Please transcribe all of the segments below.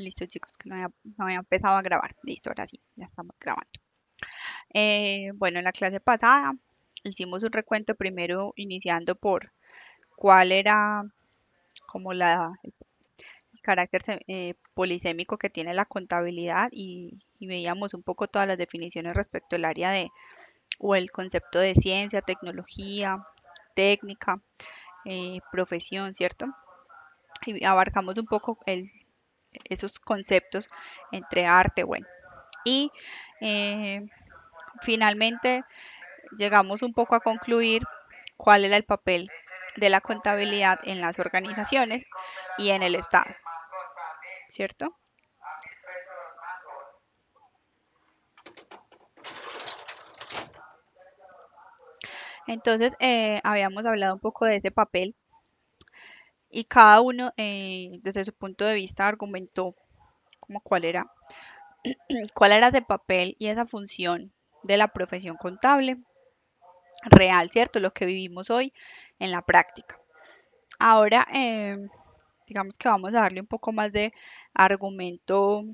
Listo, chicos, que no había empezado a grabar. Listo, ahora sí, ya estamos grabando. Bueno, en la clase pasada hicimos un recuento primero iniciando por cuál era como el carácter polisémico que tiene la contabilidad y veíamos un poco todas las definiciones respecto al área o el concepto de ciencia, tecnología, técnica, profesión, ¿cierto? Y abarcamos un poco esos conceptos entre arte, bueno. Y eh, finalmente llegamos un poco a concluir cuál era el papel de la contabilidad en las organizaciones y en el Estado, ¿cierto? Entonces, habíamos hablado un poco de ese papel y cada uno, desde su punto de vista, argumentó como cuál era ese papel y esa función de la profesión contable real, ¿cierto? Lo que vivimos hoy en la práctica. Ahora, digamos que vamos a darle un poco más de argumento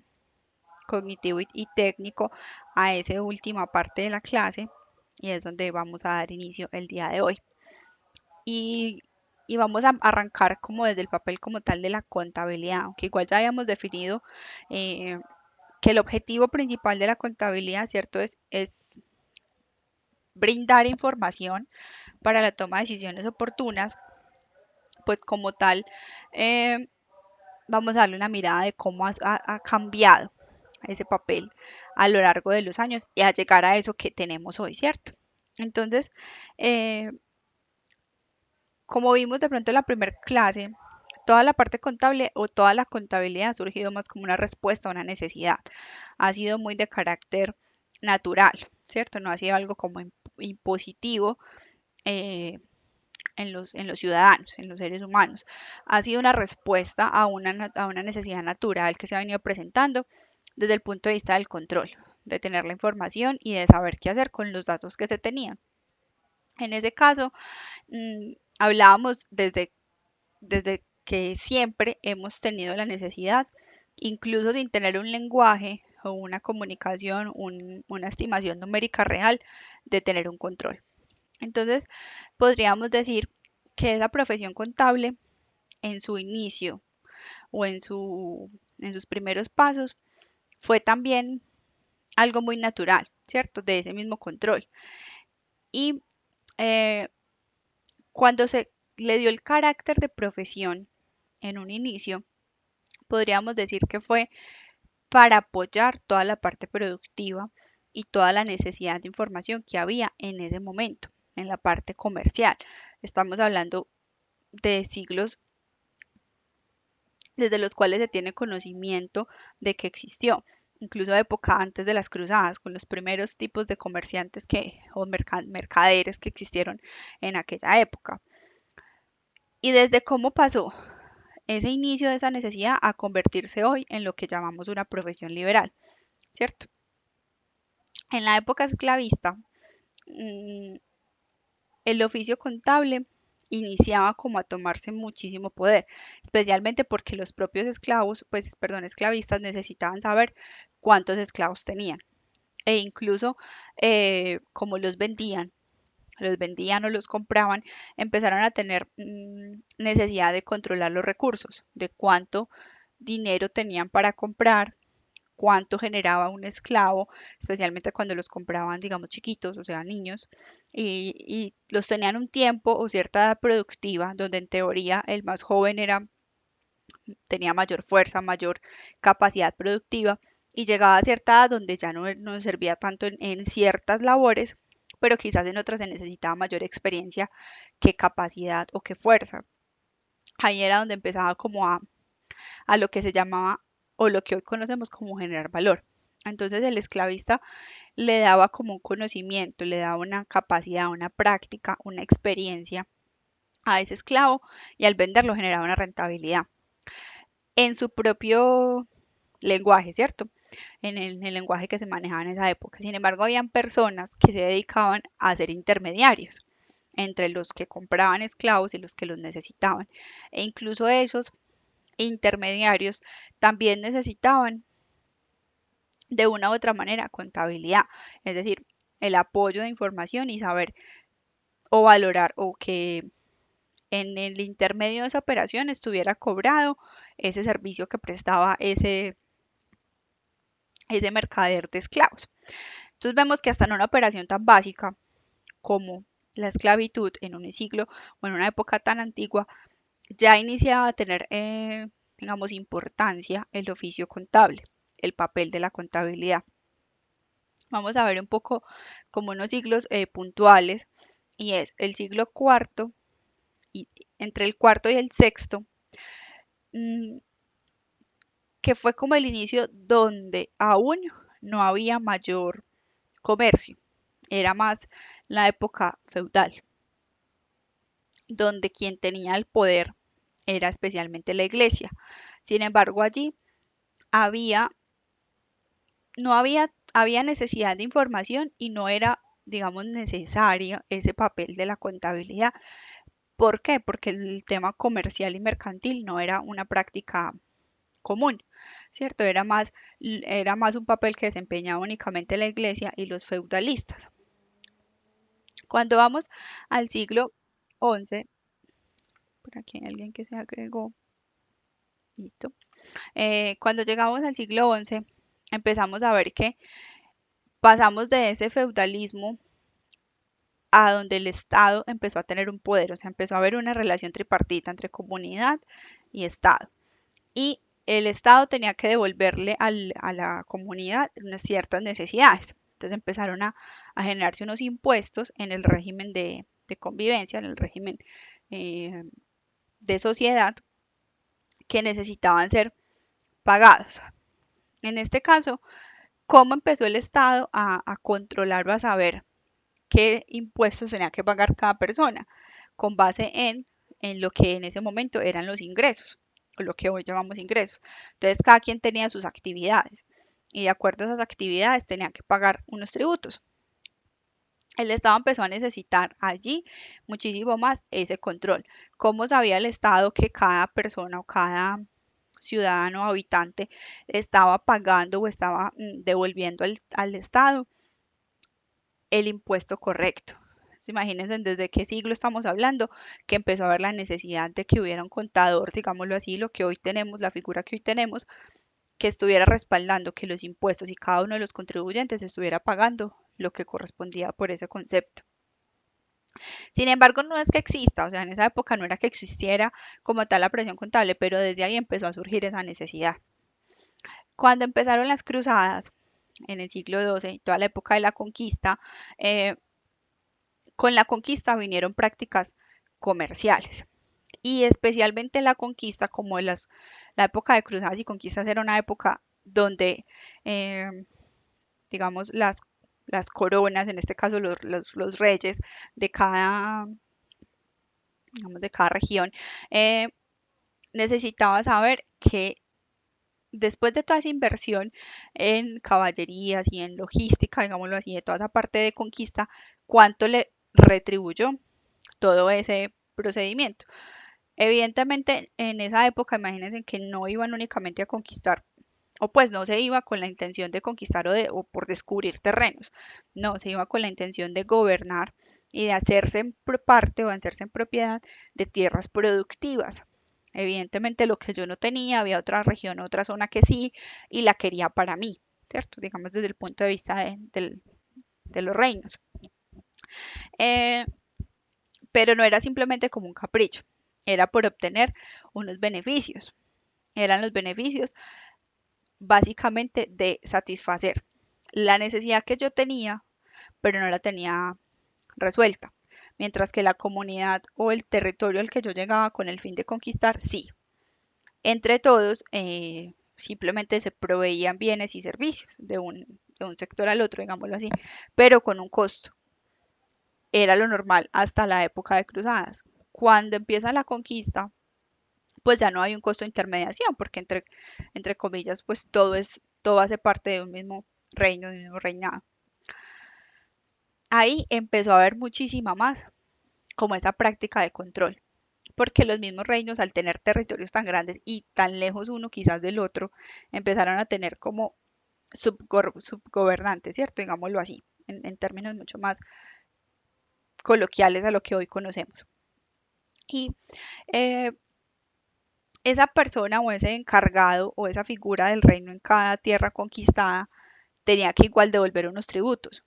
cognitivo y técnico a esa última parte de la clase y es donde vamos a dar inicio el día de hoy. Y, y vamos a arrancar como desde el papel como tal de la contabilidad, aunque igual ya habíamos definido eh, que el objetivo principal de la contabilidad, ¿cierto? Es brindar información para la toma de decisiones oportunas, pues como tal, eh, vamos a darle una mirada de cómo ha cambiado ese papel a lo largo de los años y a llegar a eso que tenemos hoy, ¿cierto? Entonces, eh, como vimos de pronto en la primera clase, toda la parte contable o toda la contabilidad ha surgido más como una respuesta a una necesidad. Ha sido muy de carácter natural, ¿cierto? No ha sido algo como impositivo eh, en los ciudadanos, en los seres humanos. Ha sido una respuesta a una necesidad natural que se ha venido presentando desde el punto de vista del control, de tener la información y de saber qué hacer con los datos que se tenían. En ese caso, hablábamos desde que siempre hemos tenido la necesidad, incluso sin tener un lenguaje o una comunicación, una estimación numérica real, de tener un control. Entonces, podríamos decir que esa profesión contable en su inicio o en sus primeros pasos fue también algo muy natural, ¿cierto? De ese mismo control. Y eh, cuando se le dio el carácter de profesión en un inicio, podríamos decir que fue para apoyar toda la parte productiva y toda la necesidad de información que había en ese momento, en la parte comercial. Estamos hablando de siglos desde los cuales se tiene conocimiento de que existió, incluso época antes de las cruzadas, con los primeros tipos de comerciantes o mercaderes que existieron en aquella época. Y desde cómo pasó ese inicio de esa necesidad a convertirse hoy en lo que llamamos una profesión liberal, ¿cierto? En la época esclavista, mm, el oficio contable iniciaba como a tomarse muchísimo poder, especialmente porque los propios esclavos, pues, perdón, esclavistas necesitaban saber cuántos esclavos tenían e incluso cómo los vendían o los compraban, empezaron a tener necesidad de controlar los recursos, de cuánto dinero tenían para comprar, cuánto generaba un esclavo, especialmente cuando los compraban, digamos, chiquitos, o sea, niños, y los tenían un tiempo o cierta edad productiva, donde en teoría el más joven tenía mayor fuerza, mayor capacidad productiva, y llegaba a cierta edad donde ya no servía tanto en ciertas labores, pero quizás en otras se necesitaba mayor experiencia que capacidad o que fuerza. Ahí era donde empezaba como a lo que se llamaba o lo que hoy conocemos como generar valor. Entonces el esclavista le daba como un conocimiento, le daba una capacidad, una práctica, una experiencia a ese esclavo y al venderlo generaba una rentabilidad en su propio lenguaje, ¿cierto? En el lenguaje que se manejaba en esa época. Sin embargo, habían personas que se dedicaban a ser intermediarios entre los que compraban esclavos y los que los necesitaban. E incluso esos intermediarios también necesitaban de una u otra manera contabilidad, es decir, el apoyo de información y saber o valorar o que en el intermedio de esa operación estuviera cobrado ese servicio que prestaba ese mercader de esclavos. Entonces vemos que hasta en una operación tan básica como la esclavitud en un siglo o en una época tan antigua, ya iniciaba a tener, digamos, importancia el oficio contable, el papel de la contabilidad. Vamos a ver un poco como unos siglos puntuales, y es el siglo cuarto, y entre el cuarto y el sexto, mmm, que fue como el inicio donde aún no había mayor comercio, era más la época feudal, donde quien tenía el poder era especialmente la iglesia. Sin embargo, allí había, no había necesidad de información y no era, digamos, necesario ese papel de la contabilidad. ¿Por qué? Porque el tema comercial y mercantil no era una práctica común, ¿cierto? Era más un papel que desempeñaba únicamente la iglesia y los feudalistas. Cuando vamos al siglo XI, por aquí hay alguien que se agregó, listo. Cuando llegamos al siglo XI, empezamos a ver que pasamos de ese feudalismo a donde el Estado empezó a tener un poder, o sea, empezó a haber una relación tripartita entre comunidad y Estado. Y el Estado tenía que devolverle a la comunidad unas ciertas necesidades. Entonces empezaron a generarse unos impuestos en el régimen de convivencia, en el régimen eh, de sociedad, que necesitaban ser pagados. En este caso, ¿cómo empezó el Estado a controlar o a saber qué impuestos tenía que pagar cada persona? Con base en lo que en ese momento eran los ingresos, o lo que hoy llamamos ingresos. Entonces, cada quien tenía sus actividades y de acuerdo a esas actividades tenía que pagar unos tributos. El Estado empezó a necesitar allí muchísimo más ese control. ¿Cómo sabía el Estado que cada persona o cada ciudadano o habitante estaba pagando o estaba devolviendo al Estado el impuesto correcto? Imagínense desde qué siglo estamos hablando, que empezó a haber la necesidad de que hubiera un contador, digámoslo así, lo que hoy tenemos, la figura que hoy tenemos, que estuviera respaldando que los impuestos y cada uno de los contribuyentes estuviera pagando lo que correspondía por ese concepto. Sin embargo, no es que exista, o sea, en esa época no era que existiera como tal la presión contable, pero desde ahí empezó a surgir esa necesidad. Cuando empezaron las cruzadas en el siglo XII, toda la época de la conquista, eh, con la conquista vinieron prácticas comerciales y especialmente la conquista, como la época de cruzadas y conquistas era una época donde, eh, digamos, las coronas, en este caso los reyes de cada, digamos, de cada región, eh, necesitaba saber que después de toda esa inversión en caballerías y en logística, digámoslo así, de toda esa parte de conquista, cuánto le retribuyó todo ese procedimiento. Evidentemente, en esa época, imagínense que no iban únicamente a conquistar, o pues no se iba con la intención de conquistar o por descubrir terrenos, no, se iba con la intención de gobernar y de hacerse en parte o hacerse en propiedad de tierras productivas. Evidentemente lo que yo no tenía, había otra región, otra zona que sí, y la quería para mí, ¿cierto? Digamos desde el punto de vista de los reinos. Eh, pero no era simplemente como un capricho, era por obtener unos beneficios. Eran los beneficios básicamente de satisfacer la necesidad que yo tenía, pero no la tenía resuelta. Mientras que la comunidad o el territorio al que yo llegaba con el fin de conquistar, sí. Entre todos, simplemente se proveían bienes y servicios de un sector al otro, digámoslo así, pero con un costo. Era lo normal hasta la época de cruzadas. Cuando empieza la conquista, pues ya no hay un costo de intermediación, porque entre comillas, pues todo hace parte de un mismo reino, de un mismo reinado. Ahí empezó a haber muchísima más como esa práctica de control. porque los mismos reinos al tener territorios tan grandes y tan lejos uno quizás del otro, empezaron a tener como subgobernantes, ¿cierto? Digámoslo así, en términos mucho más coloquiales a lo que hoy conocemos. Y eh, esa persona o ese encargado o esa figura del reino en cada tierra conquistada tenía que igual devolver unos tributos.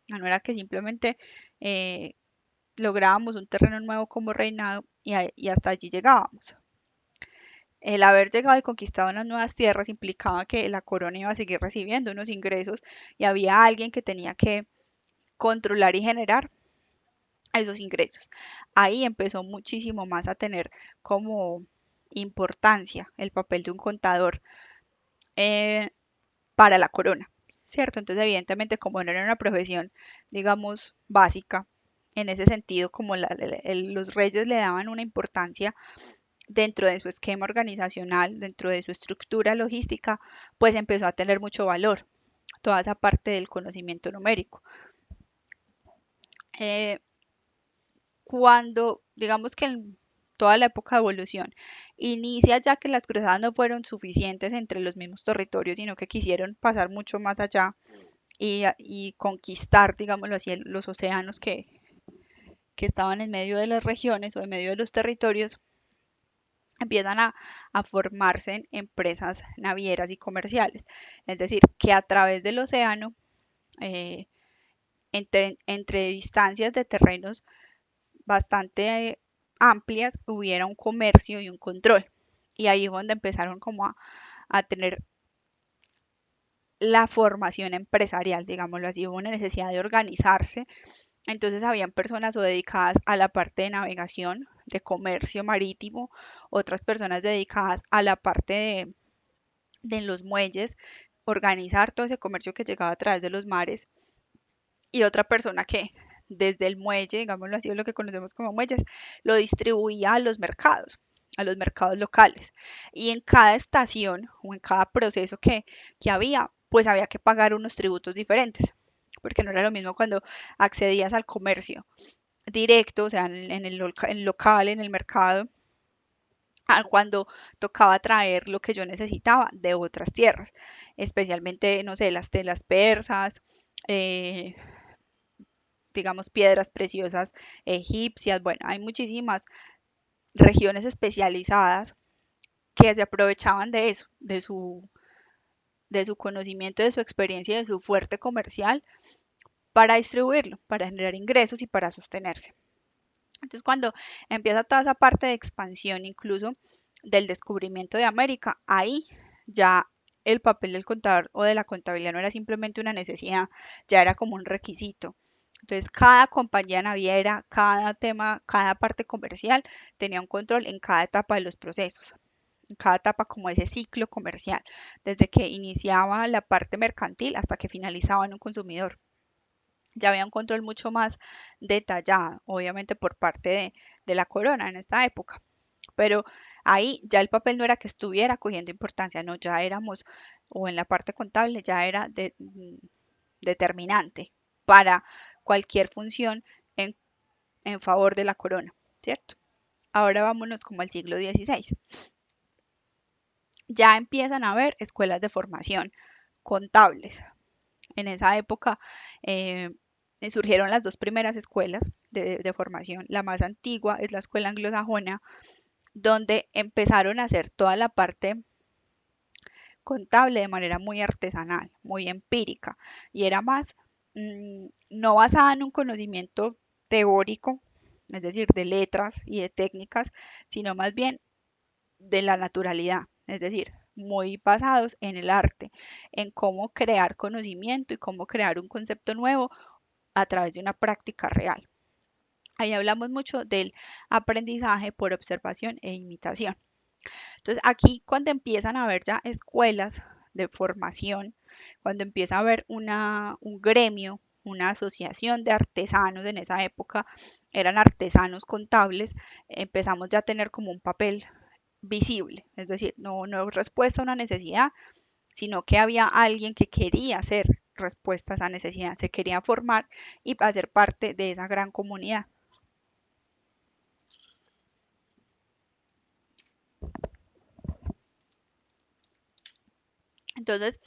No era que simplemente eh, lográbamos un terreno nuevo como reinado y hasta allí llegábamos. El haber llegado y conquistado unas nuevas tierras implicaba que la corona iba a seguir recibiendo unos ingresos y había alguien que tenía que controlar y generar esos ingresos. Ahí empezó muchísimo más a tener como importancia el papel de un contador eh, para la corona, ¿cierto? Entonces, evidentemente, como no era una profesión, digamos, básica, en ese sentido, como los reyes le daban una importancia dentro de su esquema organizacional, dentro de su estructura logística, pues empezó a tener mucho valor toda esa parte del conocimiento numérico. Eh, Cuando, digamos que en toda la época de evolución, inicia ya que las cruzadas no fueron suficientes entre los mismos territorios, sino que quisieron pasar mucho más allá y conquistar, digámoslo así, los océanos que estaban en medio de las regiones o en medio de los territorios, empiezan a formarse en empresas navieras y comerciales. Es decir, que a través del océano, eh, entre distancias de terrenos bastante amplias, hubiera un comercio y un control. Y ahí es donde empezaron como a tener la formación empresarial, digámoslo así, hubo una necesidad de organizarse. Entonces habían personas o dedicadas a la parte de navegación, de comercio marítimo, otras personas dedicadas a la parte de los muelles, organizar todo ese comercio que llegaba a través de los mares, y otra persona que desde el muelle, digámoslo así, lo que conocemos como muelles, lo distribuía a los mercados locales. Y en cada estación o en cada proceso que había, pues había que pagar unos tributos diferentes, porque no era lo mismo cuando accedías al comercio directo, o sea, en el local, en el mercado, a cuando tocaba traer lo que yo necesitaba de otras tierras, especialmente, no sé, las telas persas, eh, digamos, piedras preciosas egipcias, bueno, hay muchísimas regiones especializadas que se aprovechaban de eso, de su conocimiento, de su experiencia, de su fuerte comercial para distribuirlo, para generar ingresos y para sostenerse. Entonces, cuando empieza toda esa parte de expansión, incluso del descubrimiento de América, ahí ya el papel del contador o de la contabilidad no era simplemente una necesidad, ya era como un requisito. Entonces, cada compañía naviera, cada tema, cada parte comercial tenía un control en cada etapa de los procesos, en cada etapa como ese ciclo comercial, desde que iniciaba la parte mercantil hasta que finalizaba en un consumidor. Ya había un control mucho más detallado, obviamente por parte de la corona en esta época. Pero ahí ya el papel no era que estuviera cogiendo importancia, no, ya éramos, o en la parte contable, ya era determinante para cualquier función en, en favor de la corona, ¿cierto? Ahora vámonos como al siglo XVI. Ya empiezan a haber escuelas de formación contables. En esa época eh, surgieron las dos primeras escuelas de formación. La más antigua es la escuela anglosajona, donde empezaron a hacer toda la parte contable de manera muy artesanal, muy empírica, y era más no basada en un conocimiento teórico, es decir, de letras y de técnicas, sino más bien de la naturalidad, es decir, muy basados en el arte, en cómo crear conocimiento y cómo crear un concepto nuevo a través de una práctica real. Ahí hablamos mucho del aprendizaje por observación e imitación. Entonces, aquí cuando empiezan a haber ya escuelas de formación, cuando empieza a haber un gremio, una asociación de artesanos en esa época, eran artesanos contables, empezamos ya a tener como un papel visible, es decir, no respuesta a una necesidad, sino que había alguien que quería hacer respuesta a esa necesidad, se quería formar y hacer parte de esa gran comunidad. Entonces,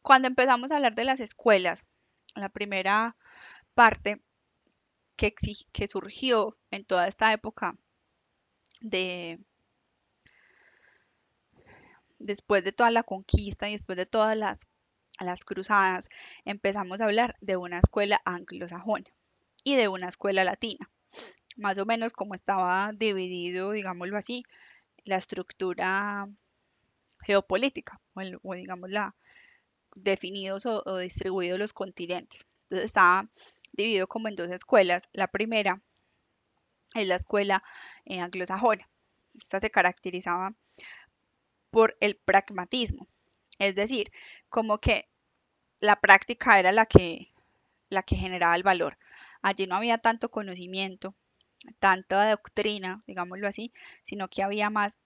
cuando empezamos a hablar de las escuelas, la primera parte que surgió en toda esta época de después de toda la conquista y después de todas las cruzadas, empezamos a hablar de una escuela anglosajona y de una escuela latina, más o menos como estaba dividido, digámoslo así, la estructura geopolítica o digamos definidos o distribuidos los continentes. Entonces estaba dividido como en dos escuelas. La primera es la escuela anglosajona. Esta se caracterizaba por el pragmatismo, es decir, como que la práctica era la que generaba el valor. Allí no había tanto conocimiento, tanta doctrina, digámoslo así, sino que había más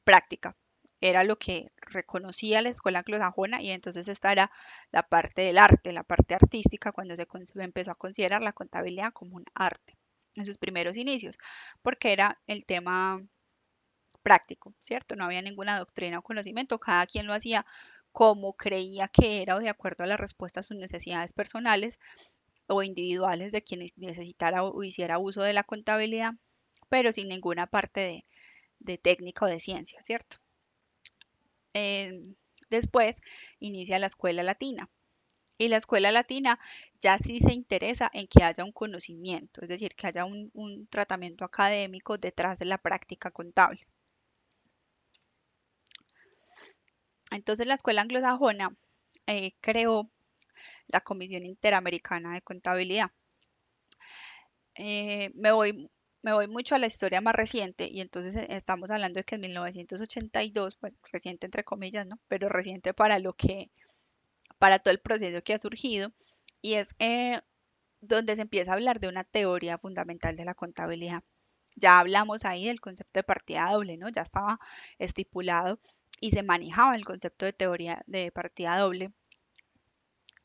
práctica. Era lo que reconocía la escuela anglosajona y entonces esta era la parte del arte, la parte artística, cuando se empezó a considerar la contabilidad como un arte en sus primeros inicios, porque era el tema práctico, ¿cierto? No había ninguna doctrina o conocimiento, cada quien lo hacía como creía que era o de acuerdo a la respuesta a sus necesidades personales o individuales de quien necesitara o hiciera uso de la contabilidad, pero sin ninguna parte de técnica o de ciencia, ¿cierto? Eh, Después inicia la escuela latina. Y la escuela latina ya sí se interesa en que haya un conocimiento, es decir, que haya un tratamiento académico detrás de la práctica contable. Entonces la escuela anglosajona creó la Comisión Interamericana de Contabilidad. Eh, me voy, me voy mucho a la historia más reciente y entonces estamos hablando de que en 1982, pues reciente entre comillas, ¿no? Pero reciente para todo el proceso que ha surgido y es donde se empieza a hablar de una teoría fundamental de la contabilidad. Ya hablamos ahí del concepto de partida doble, ¿no? Ya estaba estipulado y se manejaba el concepto de teoría de partida doble.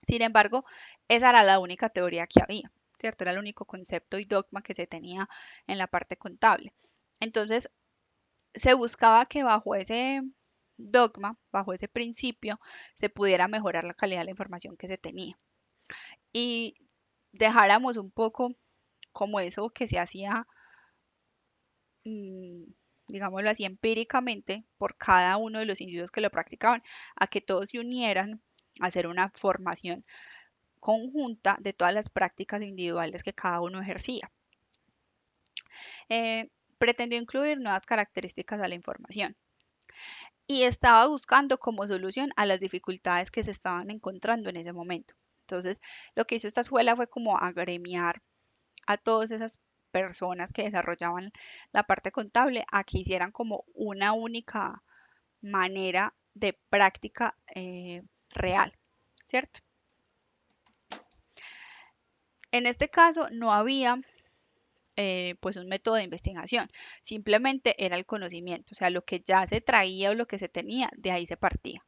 Sin embargo, esa era la única teoría que había, ¿cierto? Era el único concepto y dogma que se tenía en la parte contable. Entonces, se buscaba que bajo ese dogma, bajo ese principio, se pudiera mejorar la calidad de la información que se tenía. Y dejáramos un poco como eso que se hacía, mm, digámoslo así, empíricamente por cada uno de los individuos que lo practicaban, a que todos se unieran a hacer una formación conjunta de todas las prácticas individuales que cada uno ejercía. Pretendió incluir nuevas características a la información y estaba buscando como solución a las dificultades que se estaban encontrando en ese momento. Entonces, lo que hizo esta escuela fue como agremiar a todas esas personas que desarrollaban la parte contable a que hicieran como una única manera de práctica real, ¿cierto? En este caso no había pues un método de investigación, simplemente era el conocimiento, o sea, lo que ya se traía o lo que se tenía, de ahí se partía.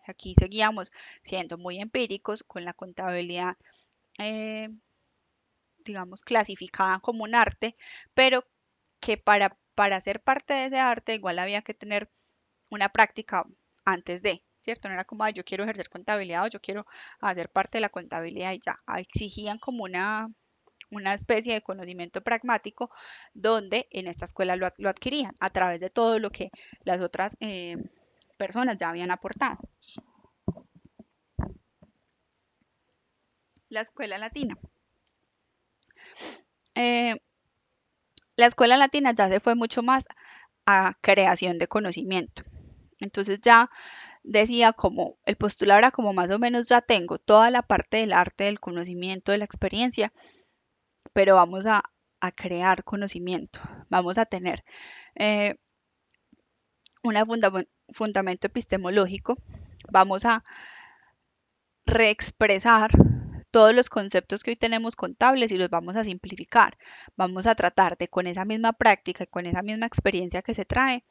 Aquí seguíamos siendo muy empíricos con la contabilidad, eh, digamos, clasificada como un arte, pero que para ser parte de ese arte igual había que tener una práctica antes de, ¿cierto? No era como, yo quiero ejercer contabilidad o yo quiero hacer parte de la contabilidad y ya. Exigían como una especie de conocimiento pragmático donde en esta escuela lo adquirían a través de todo lo que las otras personas ya habían aportado. La escuela latina. Eh, la escuela latina ya se fue mucho más a creación de conocimiento. Entonces ya decía como, el postulado era como más o menos ya tengo toda la parte del arte, del conocimiento, de la experiencia, pero vamos a crear conocimiento, vamos a tener eh, un fundamento epistemológico, vamos a reexpresar todos los conceptos que hoy tenemos contables y los vamos a simplificar. Vamos a tratar de con esa misma práctica y con esa misma experiencia que se trae,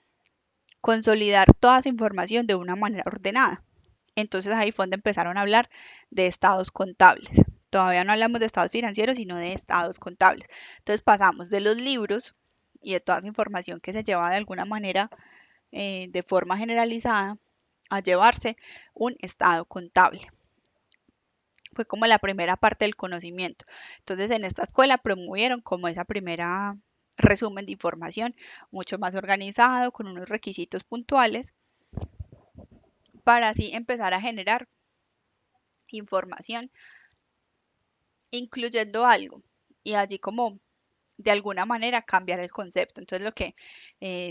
consolidar toda esa información de una manera ordenada. Entonces ahí fue donde empezaron a hablar de estados contables. Todavía no hablamos de estados financieros, sino de estados contables. Entonces pasamos de los libros y de toda esa información que se llevaba de alguna manera de forma generalizada a llevarse un estado contable. Fue como la primera parte del conocimiento. Entonces en esta escuela promovieron como esa primera resumen de información mucho más organizado, con unos requisitos puntuales, para así empezar a generar información, incluyendo algo, y allí como de alguna manera cambiar el concepto. Entonces lo que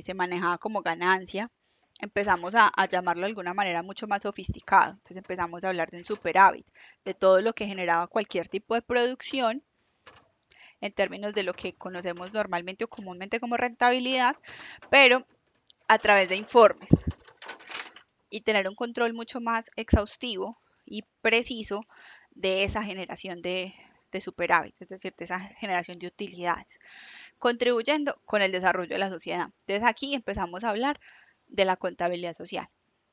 se manejaba como ganancia, empezamos a llamarlo de alguna manera mucho más sofisticado. Entonces empezamos a hablar de un superávit, de todo lo que generaba cualquier tipo de producción en términos de lo que conocemos normalmente o comúnmente como rentabilidad, pero a través de informes, y tener un control mucho más exhaustivo y preciso de esa generación de superávit, es decir, de esa generación de utilidades, contribuyendo con el desarrollo de la sociedad. Entonces aquí empezamos a hablar de la contabilidad social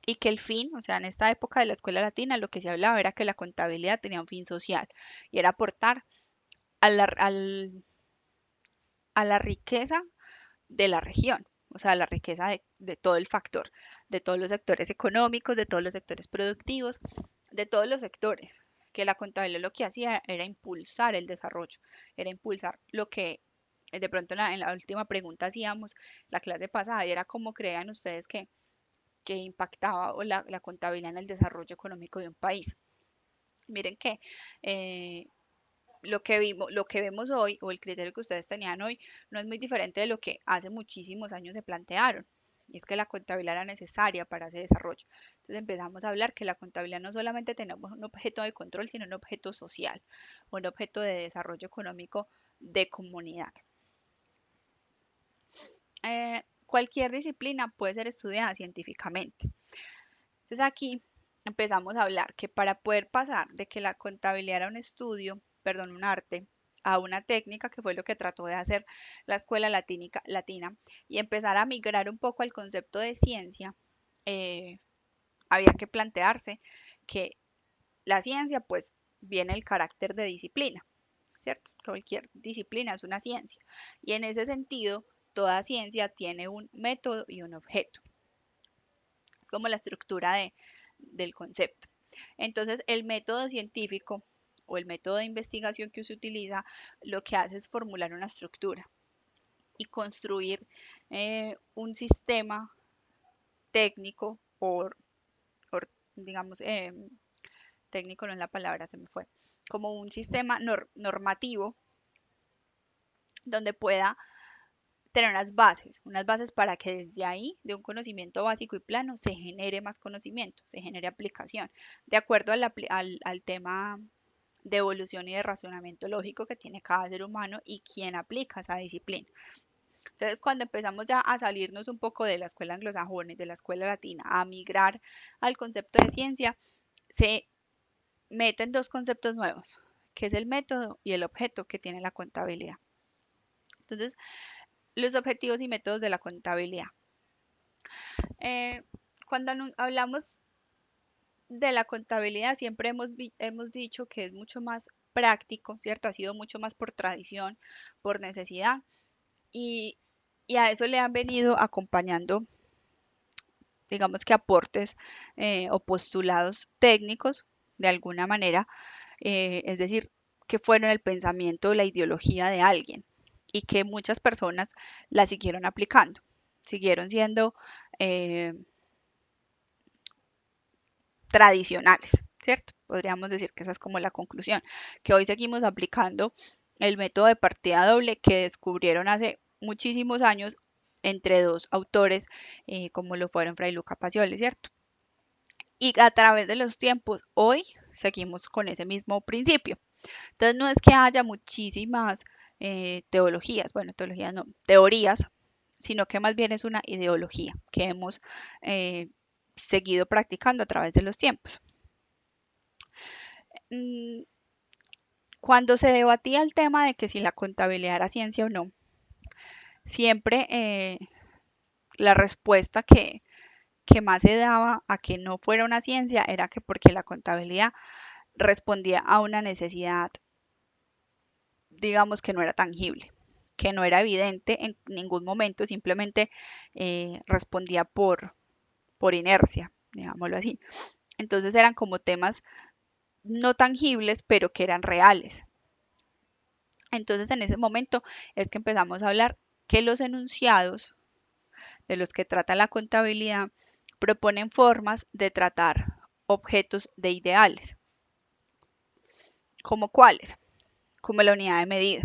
y que el fin, o sea, en esta época de la escuela latina lo que se hablaba era que la contabilidad tenía un fin social y era aportar a la riqueza de la región, o sea, la riqueza de todo el factor, de todos los sectores económicos, de todos los sectores productivos, de todos los sectores, que la contabilidad lo que hacía era impulsar el desarrollo, era impulsar lo que de pronto en la última pregunta hacíamos la clase pasada, y era cómo creían ustedes que impactaba la contabilidad en el desarrollo económico de un país. Miren que lo que vemos hoy, o el criterio que ustedes tenían hoy, no es muy diferente de lo que hace muchísimos años se plantearon. Y es que la contabilidad era necesaria para ese desarrollo. Entonces empezamos a hablar que la contabilidad no solamente tenemos un objeto de control, sino un objeto social, un objeto de desarrollo económico de comunidad. Cualquier disciplina puede ser estudiada científicamente. Entonces aquí empezamos a hablar que para poder pasar de que la contabilidad era un estudio, perdón, un arte, a una técnica, que fue lo que trató de hacer la escuela latina, y empezar a migrar un poco al concepto de ciencia, eh, había que plantearse que la ciencia pues viene el carácter de disciplina, ¿cierto? Cualquier disciplina es una ciencia. Y en ese sentido, toda ciencia tiene un método y un objeto, como la estructura del concepto. Entonces, el método científico o el método de investigación que se utiliza lo que hace es formular una estructura y construir un sistema técnico o digamos, técnico no es la palabra, se me fue, como un sistema normativo donde pueda tener unas bases para que desde ahí, de un conocimiento básico y plano, se genere más conocimiento, se genere aplicación, de acuerdo al tema de evolución y de razonamiento lógico que tiene cada ser humano y quien aplica esa disciplina. Entonces, cuando empezamos ya a salirnos un poco de la escuela anglosajona y de la escuela latina, a migrar al concepto de ciencia, se meten dos conceptos nuevos, que es el método y el objeto que tiene la contabilidad. Entonces, los objetivos y métodos de la contabilidad. Eh, cuando hablamos de la contabilidad, siempre hemos dicho que es mucho más práctico, ¿cierto? Ha sido mucho más por tradición, por necesidad, y, y a eso le han venido acompañando, digamos que aportes o postulados técnicos, de alguna manera, es decir, que fueron el pensamiento o la ideología de alguien y que muchas personas la siguieron aplicando, siguieron siendo eh, tradicionales, ¿cierto? Podríamos decir que esa es como la conclusión, que hoy seguimos aplicando el método de partida doble que descubrieron hace muchísimos años entre dos autores como lo fueron Fray Luca Pacioli, ¿cierto? Y a través de los tiempos, hoy seguimos con ese mismo principio. Entonces no es que haya muchísimas teologías, bueno, teologías no, teorías, sino que más bien es una ideología que hemos eh, seguido practicando a través de los tiempos. Mm, Cuando se debatía el tema de que si la contabilidad era ciencia o no, siempre la respuesta que más se daba a que no fuera una ciencia era que porque la contabilidad respondía a una necesidad, digamos que no era tangible, que no era evidente en ningún momento, simplemente respondía por inercia. digámoslo así. Entonces eran como temas no tangibles, pero que eran reales. Entonces en ese momento es que empezamos a hablar que los enunciados de los que trata la contabilidad proponen formas de tratar objetos de ideales. ¿Como cuáles? Como la unidad de medida.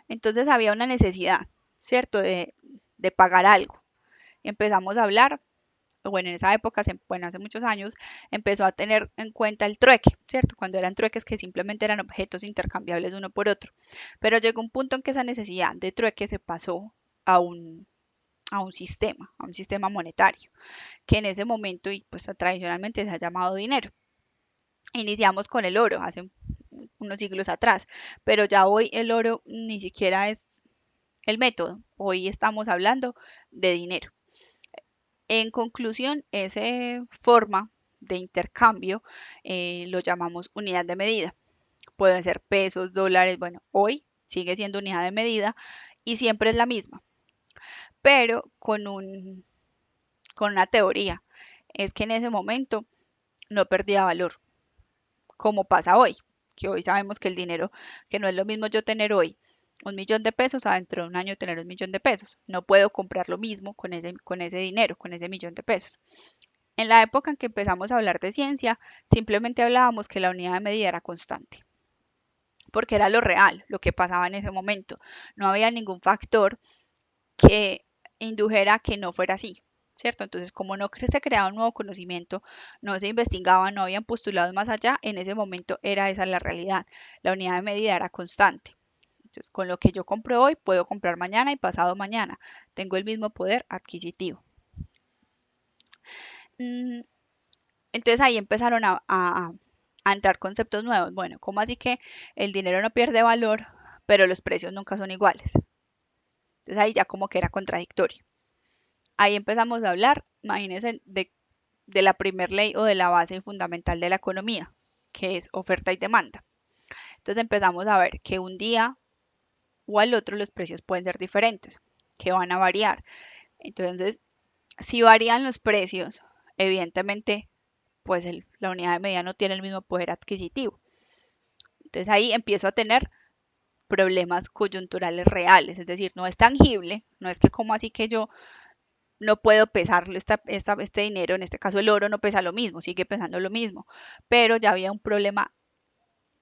Entonces había una necesidad, ¿cierto?, de pagar algo. Y empezamos a hablar, bueno, en esa época, bueno, hace muchos años, empezó a tener en cuenta el trueque, ¿cierto? Cuando eran trueques que simplemente eran objetos intercambiables uno por otro. Pero llegó un punto en que esa necesidad de trueque se pasó a a un sistema monetario, que en ese momento y pues tradicionalmente se ha llamado dinero. Iniciamos con el oro hace unos siglos atrás, pero ya hoy el oro ni siquiera es el método, hoy estamos hablando de dinero. En conclusión, esa forma de intercambio lo llamamos unidad de medida. Pueden ser pesos, dólares, bueno, hoy sigue siendo unidad de medida y siempre es la misma, pero con una teoría. Es que en ese momento no perdía valor, como pasa hoy, que hoy sabemos que el dinero, que no es lo mismo yo tener hoy 1 millón de pesos a dentro de un año tener 1 millón de pesos. No puedo comprar lo mismo con ese dinero, con ese 1 millón de pesos. En la época en que empezamos a hablar de ciencia, simplemente hablábamos que la unidad de medida era constante, porque era lo real, lo que pasaba en ese momento. No había ningún factor que indujera que no fuera así, ¿cierto? Entonces, como no se creaba un nuevo conocimiento, no se investigaba, no habían postulados más allá, en ese momento era esa la realidad. La unidad de medida era constante. Entonces, con lo que yo compro hoy, puedo comprar mañana y pasado mañana. Tengo el mismo poder adquisitivo. Mm, Entonces ahí empezaron a entrar conceptos nuevos. Bueno, ¿cómo así que el dinero no pierde valor, pero los precios nunca son iguales? Entonces ahí ya como que era contradictorio. Ahí empezamos a hablar, imagínense, de la primer ley o de la base fundamental de la economía, que es oferta y demanda. Entonces empezamos a ver que un día o al otro los precios pueden ser diferentes, que van a variar. Entonces, si varían los precios, evidentemente, pues la unidad de medida no tiene el mismo poder adquisitivo. Entonces ahí empiezo a tener problemas coyunturales reales, es decir, no es tangible, no es que como así que yo no puedo pesarlo, este dinero, en este caso el oro no pesa lo mismo, sigue pesando lo mismo, pero ya había un problema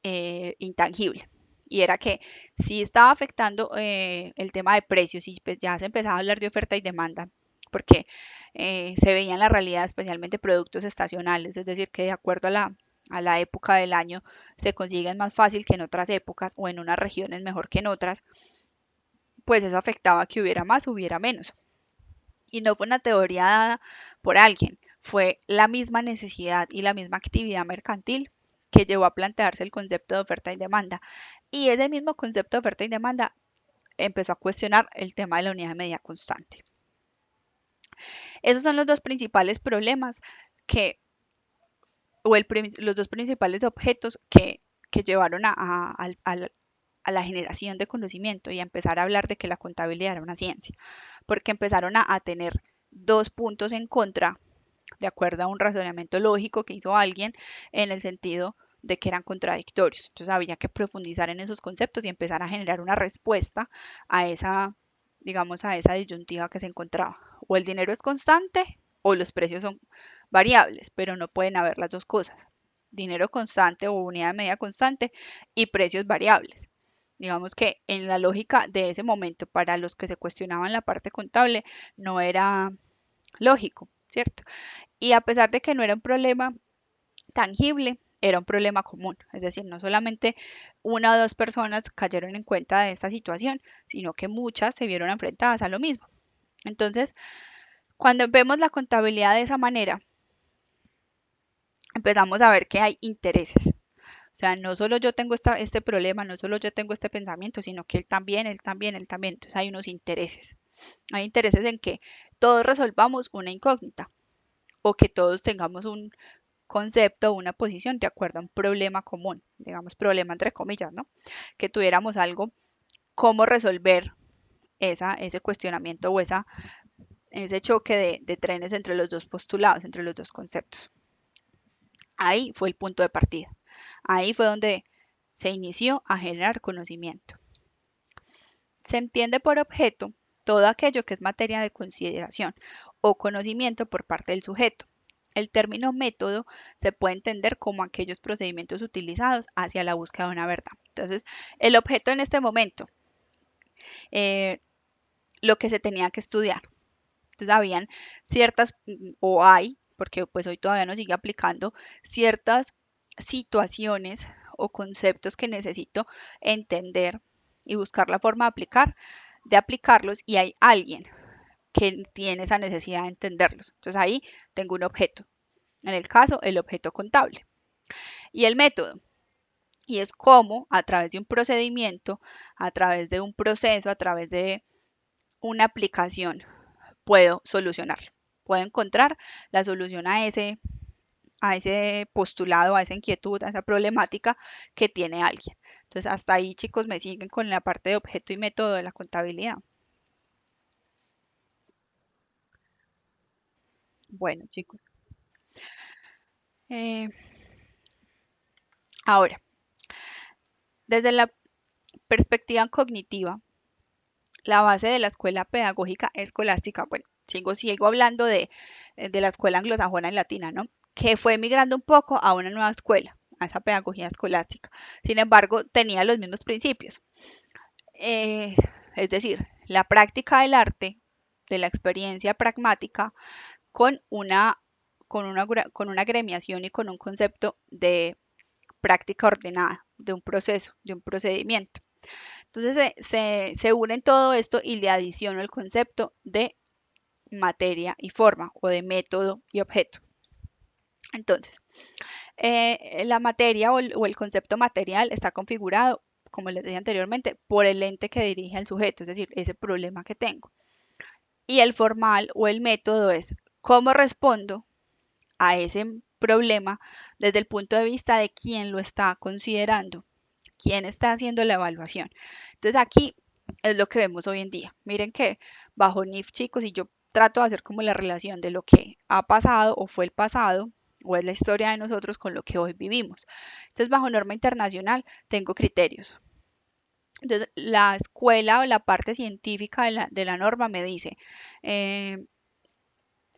intangible. Y era que si estaba afectando el tema de precios y pues ya se empezaba a hablar de oferta y demanda, porque se veía en la realidad especialmente productos estacionales, es decir, que de acuerdo a la época del año se consiguen más fácil que en otras épocas o en unas regiones mejor que en otras, pues eso afectaba que hubiera más, hubiera menos. Y no fue una teoría dada por alguien, fue la misma necesidad y la misma actividad mercantil que llevó a plantearse el concepto de oferta y demanda. Y ese mismo concepto de oferta y demanda empezó a cuestionar el tema de la unidad de medida constante. Esos son los dos principales problemas que, o los dos principales objetos que llevaron a la generación de conocimiento y a empezar a hablar de que la contabilidad era una ciencia, porque empezaron a tener dos puntos en contra, de acuerdo a un razonamiento lógico que hizo alguien, en el sentido de que eran contradictorios. Entonces había que profundizar en esos conceptos y empezar a generar una respuesta a esa, digamos, a esa disyuntiva que se encontraba. O el dinero es constante o los precios son variables, pero no pueden haber las dos cosas. Dinero constante o unidad de medida constante y precios variables. Digamos que en la lógica de ese momento, para los que se cuestionaban la parte contable, no era lógico, ¿cierto? Y a pesar de que no era un problema tangible, era un problema común. Es decir, no solamente una o dos personas cayeron en cuenta de esta situación, sino que muchas se vieron enfrentadas a lo mismo. Entonces, cuando vemos la contabilidad de esa manera, empezamos a ver que hay intereses. O sea, no solo yo tengo este problema, no solo yo tengo este pensamiento, sino que él también, él también, él también. Entonces hay unos intereses. Hay intereses en que todos resolvamos una incógnita o que todos tengamos un concepto o una posición de acuerdo a un problema común, digamos problema entre comillas, ¿no? Que tuviéramos algo, cómo resolver ese cuestionamiento o ese choque de trenes entre los dos postulados, entre los dos conceptos. Ahí fue el punto de partida. Ahí fue donde se inició a generar conocimiento. Se entiende por objeto todo aquello que es materia de consideración o conocimiento por parte del sujeto. El término método se puede entender como aquellos procedimientos utilizados hacia la búsqueda de una verdad. Entonces, el objeto en este momento, eh, lo que se tenía que estudiar. Entonces, habían ciertas, o hay, porque pues hoy todavía no sigue aplicando, ciertas situaciones o conceptos que necesito entender y buscar la forma de aplicarlos, y hay alguien que tiene esa necesidad de entenderlos. Entonces ahí tengo un objeto. En el caso, el objeto contable. Y el método. Y es cómo a través de un procedimiento, a través de un proceso, a través de una aplicación, puedo solucionarlo. Puedo encontrar la solución a ese postulado, a esa inquietud, a esa problemática que tiene alguien. Entonces, hasta ahí, chicos, me siguen con la parte de objeto y método de la contabilidad. Bueno, chicos. Eh, Ahora, desde la perspectiva cognitiva, la base de la escuela pedagógica escolástica, bueno, sigo hablando de la escuela anglosajona y latina, ¿no? Que fue migrando un poco a una nueva escuela, a esa pedagogía escolástica. Sin embargo, tenía los mismos principios. Eh, es decir, la práctica del arte, de la experiencia pragmática, con una, con una gremiación y con un concepto de práctica ordenada, de un proceso, de un procedimiento. Entonces se une en todo esto y le adiciono el concepto de materia y forma o de método y objeto. Entonces, la materia o el concepto material está configurado, como les dije anteriormente, por el ente que dirige al sujeto, es decir, ese problema que tengo. Y el formal o el método es cómo respondo a ese problema desde el punto de vista de quién lo está considerando, quién está haciendo la evaluación. Entonces aquí es lo que vemos hoy en día. Miren que bajo NIF, chicos, y yo trato de hacer como la relación de lo que ha pasado o fue el pasado o es la historia de nosotros con lo que hoy vivimos. Entonces, bajo norma internacional tengo criterios. Entonces, la escuela o la parte científica de la norma me dice, eh,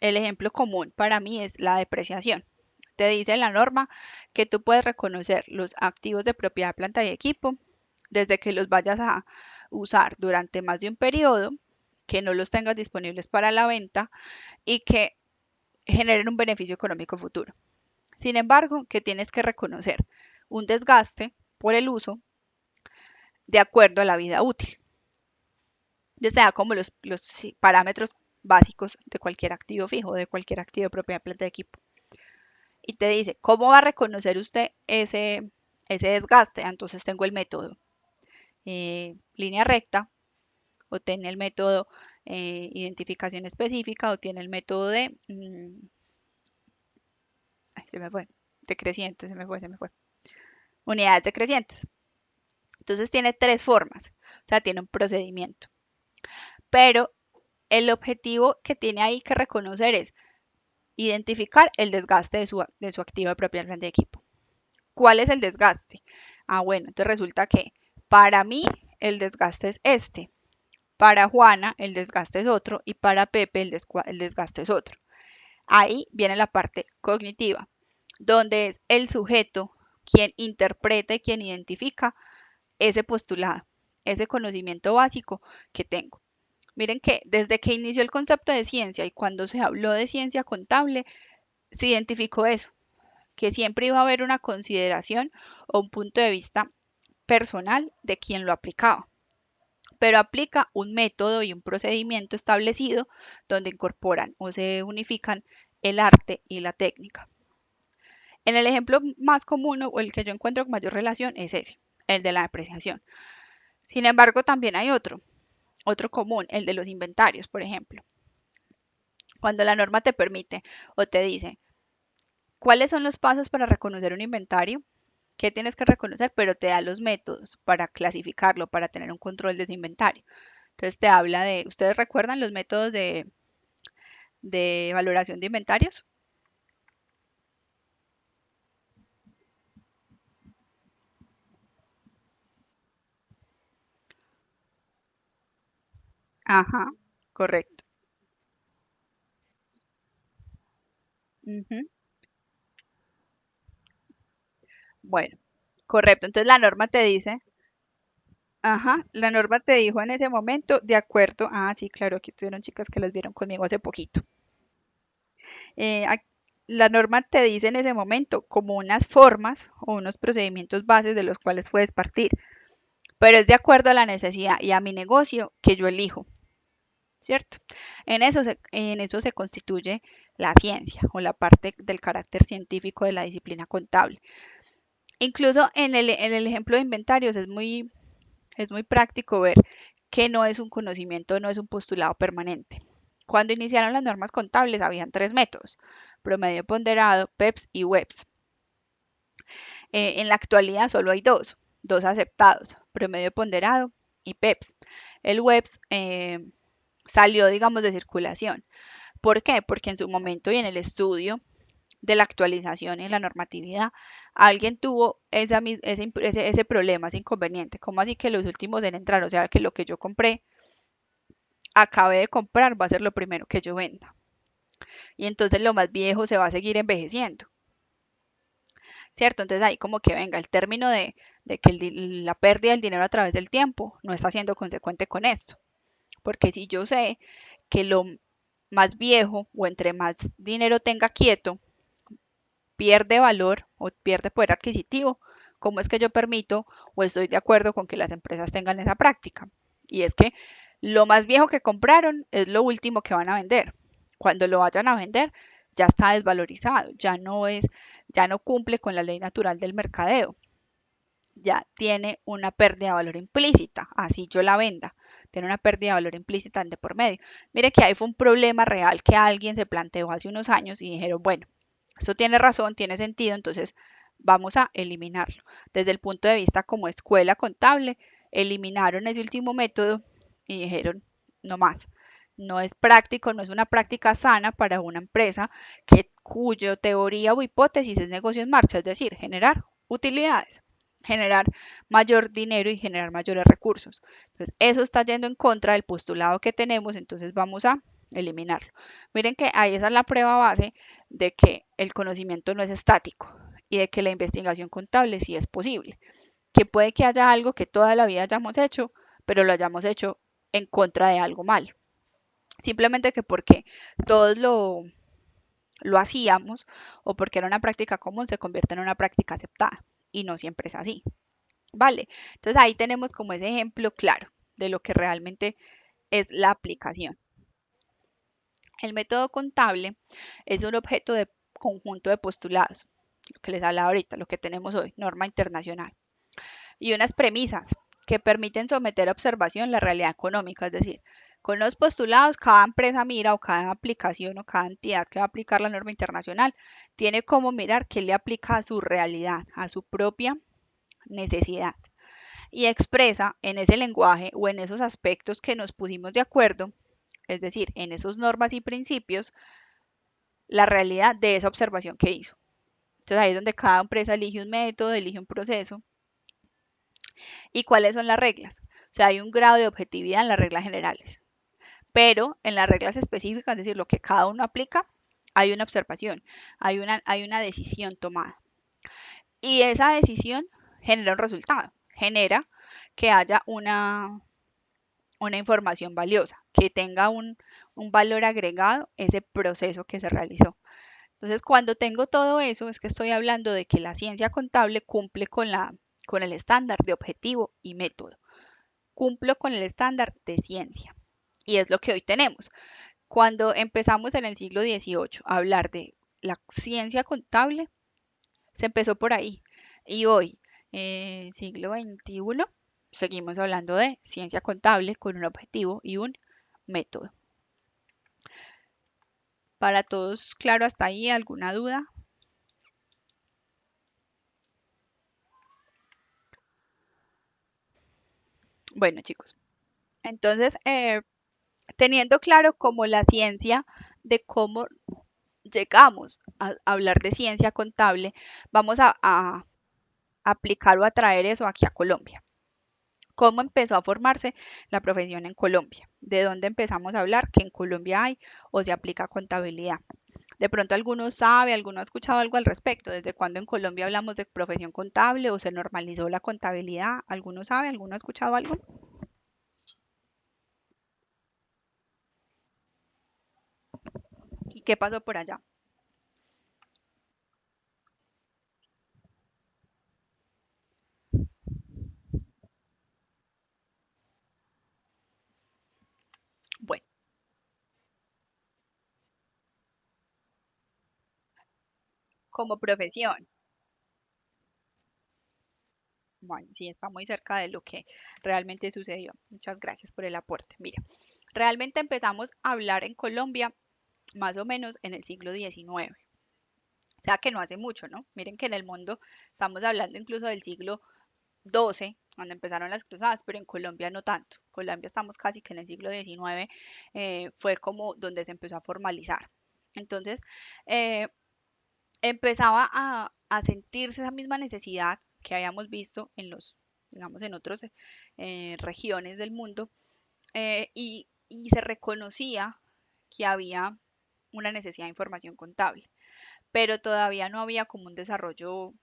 el ejemplo común para mí es la depreciación. Te dice la norma que tú puedes reconocer los activos de propiedad, planta y equipo desde que los vayas a usar durante más de un periodo, que no los tengas disponibles para la venta y que generen un beneficio económico futuro. Sin embargo, que tienes que reconocer un desgaste por el uso de acuerdo a la vida útil. Entonces te da como los parámetros básicos de cualquier activo fijo, de cualquier activo de propiedad, planta y equipo. Y te dice, ¿cómo va a reconocer usted ese desgaste? Entonces tengo el método línea recta, o tiene el método identificación específica, o tiene el método de, ay, se me fue, decreciente, se me fue, unidades decrecientes. Entonces tiene tres formas, o sea, tiene un procedimiento. Pero el objetivo que tiene ahí que reconocer es identificar el desgaste de su activo de propiedad de equipo. ¿Cuál es el desgaste? Ah, bueno, entonces resulta que para mí el desgaste es este, para Juana el desgaste es otro y para Pepe el desgaste es otro. Ahí viene la parte cognitiva, donde es el sujeto quien interpreta y quien identifica ese postulado, ese conocimiento básico que tengo. Miren que desde que inició el concepto de ciencia y cuando se habló de ciencia contable, se identificó eso, que siempre iba a haber una consideración o un punto de vista personal de quien lo aplicaba, pero aplica un método y un procedimiento establecido donde incorporan o se unifican el arte y la técnica. En el ejemplo más común o el que yo encuentro con mayor relación es ese, el de la depreciación. Sin embargo, también hay otro común, el de los inventarios, por ejemplo. Cuando la norma te permite o te dice cuáles son los pasos para reconocer un inventario, qué tienes que reconocer, pero te da los métodos para clasificarlo, para tener un control de ese inventario. Entonces te habla de, ¿ustedes recuerdan los métodos de valoración de inventarios. Ajá, correcto. Ujú. Bueno, correcto. Entonces la norma te dice, ajá, la norma te dijo en ese momento, de acuerdo, sí, claro, aquí estuvieron chicas que las vieron conmigo hace poquito. Eh, ac- la norma te dice en ese momento como unas formas o unos procedimientos bases de los cuales puedes partir, pero es de acuerdo a la necesidad y a mi negocio que yo elijo, ¿cierto? En eso se constituye la ciencia o la parte del carácter científico de la disciplina contable. Incluso en el ejemplo de inventarios es muy práctico ver que no es un conocimiento, no es un postulado permanente. Cuando iniciaron las normas contables habían tres métodos: promedio ponderado, PEPS y WEPS. En la actualidad solo hay dos aceptados: promedio ponderado y PEPS. El WEPS salió, digamos, de circulación. ¿Por qué? Porque en su momento y en el estudio de la actualización y la normatividad, alguien tuvo ese problema, ese inconveniente. ¿Cómo así que los últimos en entrar? O sea, que lo que yo compré, acabé de comprar, va a ser lo primero que yo venda. Y entonces lo más viejo se va a seguir envejeciendo, ¿cierto? Entonces ahí como que venga el término de que la pérdida del dinero a través del tiempo no está siendo consecuente con esto. Porque si yo sé que lo más viejo o entre más dinero tenga quieto, pierde valor o pierde poder adquisitivo, ¿cómo es que yo permito o estoy de acuerdo con que las empresas tengan esa práctica? Y es que lo más viejo que compraron es lo último que van a vender. Cuando lo vayan a vender, ya está desvalorizado, ya no cumple con la ley natural del mercadeo, ya tiene una pérdida de valor implícita, así yo la venda, tiene una pérdida de valor implícita de por medio. Mire que ahí fue un problema real que alguien se planteó hace unos años y dijeron, bueno, esto tiene razón, tiene sentido, entonces vamos a eliminarlo. Desde el punto de vista como escuela contable, eliminaron ese último método y dijeron, no más. No es práctico, no es una práctica sana para una empresa cuyo teoría o hipótesis es negocio en marcha, es decir, generar utilidades, generar mayor dinero y generar mayores recursos. Entonces, eso está yendo en contra del postulado que tenemos, entonces vamos a eliminarlo. Miren que ahí esa es la prueba base de que el conocimiento no es estático y de que la investigación contable sí es posible. Que puede que haya algo que toda la vida hayamos hecho, pero lo hayamos hecho en contra de algo mal. Simplemente que porque todos lo hacíamos o porque era una práctica común se convierte en una práctica aceptada y no siempre es así. Vale, entonces ahí tenemos como ese ejemplo claro de lo que realmente es la aplicación. El método contable es un objeto de conjunto de postulados, lo que les hablaba ahorita, lo que tenemos hoy, norma internacional, y unas premisas que permiten someter a observación la realidad económica, es decir, con los postulados cada empresa mira o cada aplicación o cada entidad que va a aplicar la norma internacional tiene como mirar qué le aplica a su realidad, a su propia necesidad y expresa en ese lenguaje o en esos aspectos que nos pusimos de acuerdo, es decir, en esas normas y principios, la realidad de esa observación que hizo. Entonces ahí es donde cada empresa elige un método, elige un proceso. ¿Y cuáles son las reglas? O sea, hay un grado de objetividad en las reglas generales, pero en las reglas específicas, es decir, lo que cada uno aplica, hay una observación, hay una decisión tomada. Y esa decisión genera un resultado, genera que haya una información valiosa, que tenga un valor agregado ese proceso que se realizó. Entonces, cuando tengo todo eso, es que estoy hablando de que la ciencia contable cumple con el estándar de objetivo y método. Cumplo con el estándar de ciencia. Y es lo que hoy tenemos. Cuando empezamos en el siglo XVIII a hablar de la ciencia contable, se empezó por ahí. Y hoy, siglo XXI, seguimos hablando de ciencia contable con un objetivo y un método. Para todos, claro, hasta ahí, ¿alguna duda? Bueno, chicos, entonces, teniendo claro como la ciencia de cómo llegamos a hablar de ciencia contable, vamos a aplicar o a traer eso aquí a Colombia. ¿Cómo empezó a formarse la profesión en Colombia? ¿De dónde empezamos a hablar que en Colombia hay o se aplica contabilidad? De pronto alguno sabe, alguno ha escuchado algo al respecto. ¿Desde cuándo en Colombia hablamos de profesión contable o se normalizó la contabilidad? ¿Alguno sabe? ¿Alguno ha escuchado algo? ¿Y qué pasó por allá? Bueno, como profesión. Bueno, sí, está muy cerca de lo que realmente sucedió. Muchas gracias por el aporte. Mira, realmente empezamos a hablar en Colombia más o menos en el siglo XIX. O sea que no hace mucho, ¿no? Miren que en el mundo estamos hablando incluso del siglo XII, cuando empezaron las cruzadas, pero en Colombia no tanto. En Colombia estamos casi que en el siglo XIX, fue como donde se empezó a formalizar. Entonces, eh, empezaba a sentirse esa misma necesidad que habíamos visto en los, digamos, en otras regiones del mundo, y se reconocía que había una necesidad de información contable, pero todavía no había como un desarrollo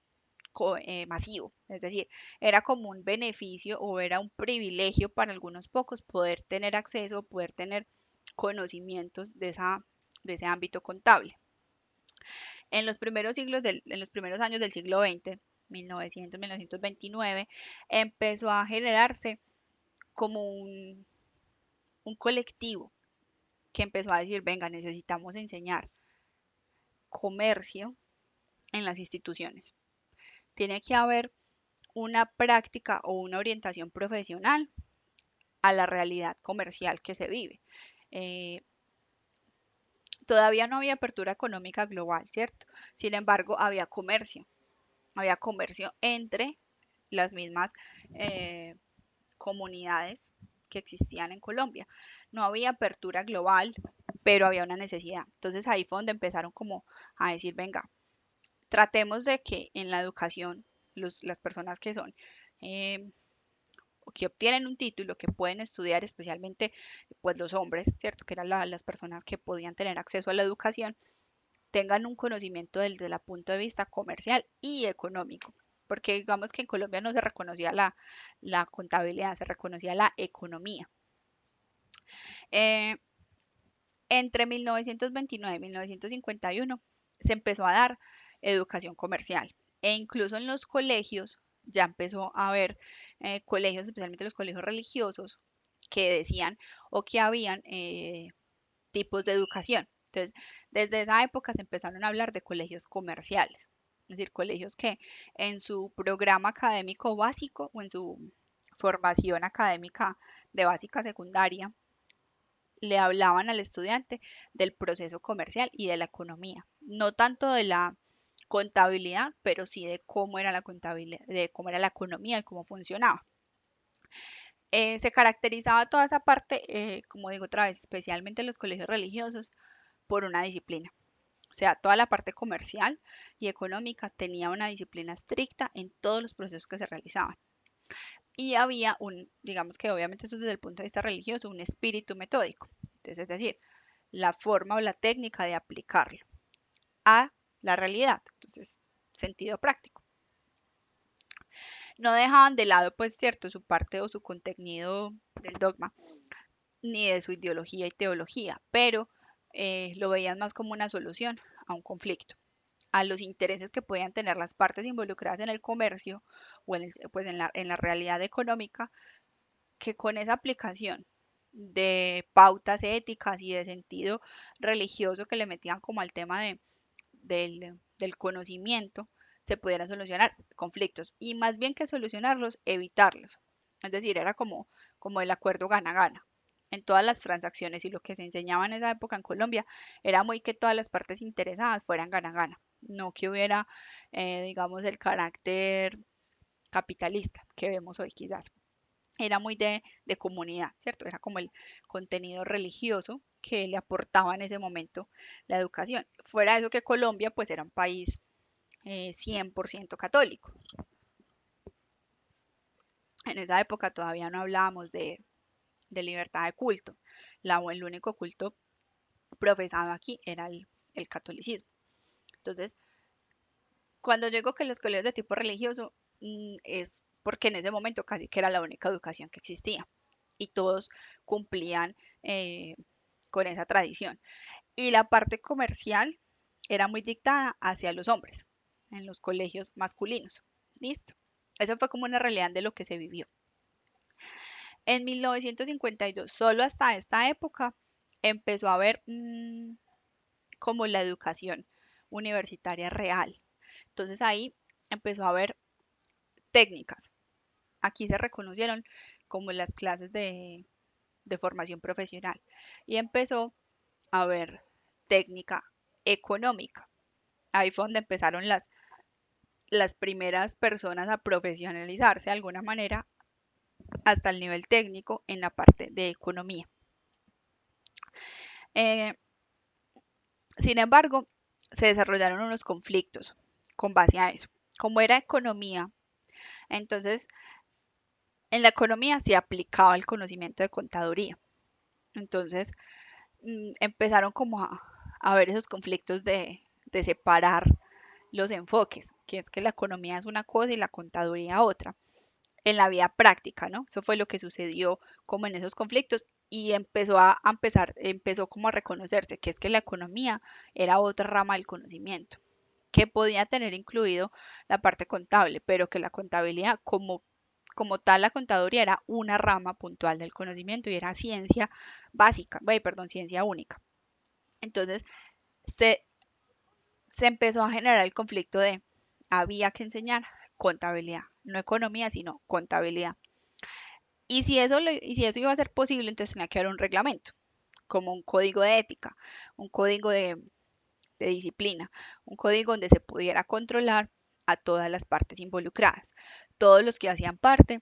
masivo, es decir, era como un beneficio o era un privilegio para algunos pocos poder tener acceso, poder tener conocimientos de ese ámbito contable. En los primeros en los primeros años del siglo XX, 1900, 1929, empezó a generarse como un colectivo que empezó a decir, venga, necesitamos enseñar comercio en las instituciones. Tiene que haber una práctica o una orientación profesional a la realidad comercial que se vive. Eh, Todavía no había apertura económica global, ¿cierto? Sin embargo, había comercio entre las mismas eh, comunidades que existían en Colombia. No había apertura global, pero había una necesidad. Entonces ahí fue donde empezaron como a decir, venga, tratemos de que en la educación las personas que son eh, que obtienen un título, que pueden estudiar, especialmente pues los hombres, ¿cierto? Que eran las personas que podían tener acceso a la educación, tengan un conocimiento desde el punto de vista comercial y económico. Porque digamos que en Colombia no se reconocía la contabilidad, se reconocía la economía. Eh, Entre 1929 y 1951 se empezó a dar educación comercial e incluso en los colegios ya empezó a haber colegios, especialmente los colegios religiosos, que decían o que habían tipos de educación. Entonces, desde esa época se empezaron a hablar de colegios comerciales, es decir, colegios que en su programa académico básico o en su formación académica de básica secundaria le hablaban al estudiante del proceso comercial y de la economía, no tanto de la contabilidad, pero sí de cómo era la contabilidad, de cómo era la economía y cómo funcionaba. Se caracterizaba toda esa parte, como digo otra vez, especialmente en los colegios religiosos, por una disciplina. O sea, toda la parte comercial y económica tenía una disciplina estricta en todos los procesos que se realizaban. Y había digamos que obviamente eso desde el punto de vista religioso, un espíritu metódico. Entonces, es decir, la forma o la técnica de aplicarlo a la realidad. Entonces, sentido práctico. No dejaban de lado, pues, cierto, su parte o su contenido del dogma, ni de su ideología y teología, pero lo veían más como una solución a un conflicto, a los intereses que podían tener las partes involucradas en el comercio o pues en la realidad económica, que con esa aplicación de pautas éticas y de sentido religioso que le metían como al tema del conocimiento, se pudieran solucionar conflictos y más bien que solucionarlos, evitarlos. Es decir, era como el acuerdo gana-gana en todas las transacciones y lo que se enseñaba en esa época en Colombia era muy que todas las partes interesadas fueran gana-gana, no que hubiera, digamos, el carácter capitalista que vemos hoy quizás. Era muy de comunidad, ¿cierto? Era como el contenido religioso que le aportaba en ese momento la educación. Fuera de eso que Colombia pues era un país 100% católico. En esa época todavía no hablábamos de libertad de culto. El único culto profesado aquí era el catolicismo. Entonces, cuando yo digo que los colegios de tipo religioso, es porque en ese momento casi que era la única educación que existía y todos cumplían eh, con esa tradición. Y la parte comercial era muy dictada hacia los hombres en los colegios masculinos. Listo. Eso fue como una realidad de lo que se vivió. En 1952, solo hasta esta época, empezó a haber como la educación universitaria real. Entonces ahí empezó a haber técnicas. Aquí se reconocieron como las clases de formación profesional y empezó a haber técnica económica. Ahí fue donde empezaron las primeras personas a profesionalizarse de alguna manera hasta el nivel técnico en la parte de economía. Eh, Sin embargo, se desarrollaron unos conflictos con base a eso. Como era economía, entonces en la economía se aplicaba el conocimiento de contaduría. Entonces empezaron como a ver esos conflictos de separar los enfoques, que es que la economía es una cosa y la contaduría otra, en la vida práctica, ¿no? Eso fue lo que sucedió como en esos conflictos y empezó como a reconocerse que es que la economía era otra rama del conocimiento, que podía tener incluido la parte contable, pero que la contabilidad como tal, la contaduría era una rama puntual del conocimiento y era ciencia básica, perdón, ciencia única. Entonces, se, se empezó a generar el conflicto de había que enseñar contabilidad, no economía, sino contabilidad. Y si eso iba a ser posible, entonces tenía que haber un reglamento, como un código de ética, un código de disciplina, un código donde se pudiera controlar a todas las partes involucradas, todos los que hacían parte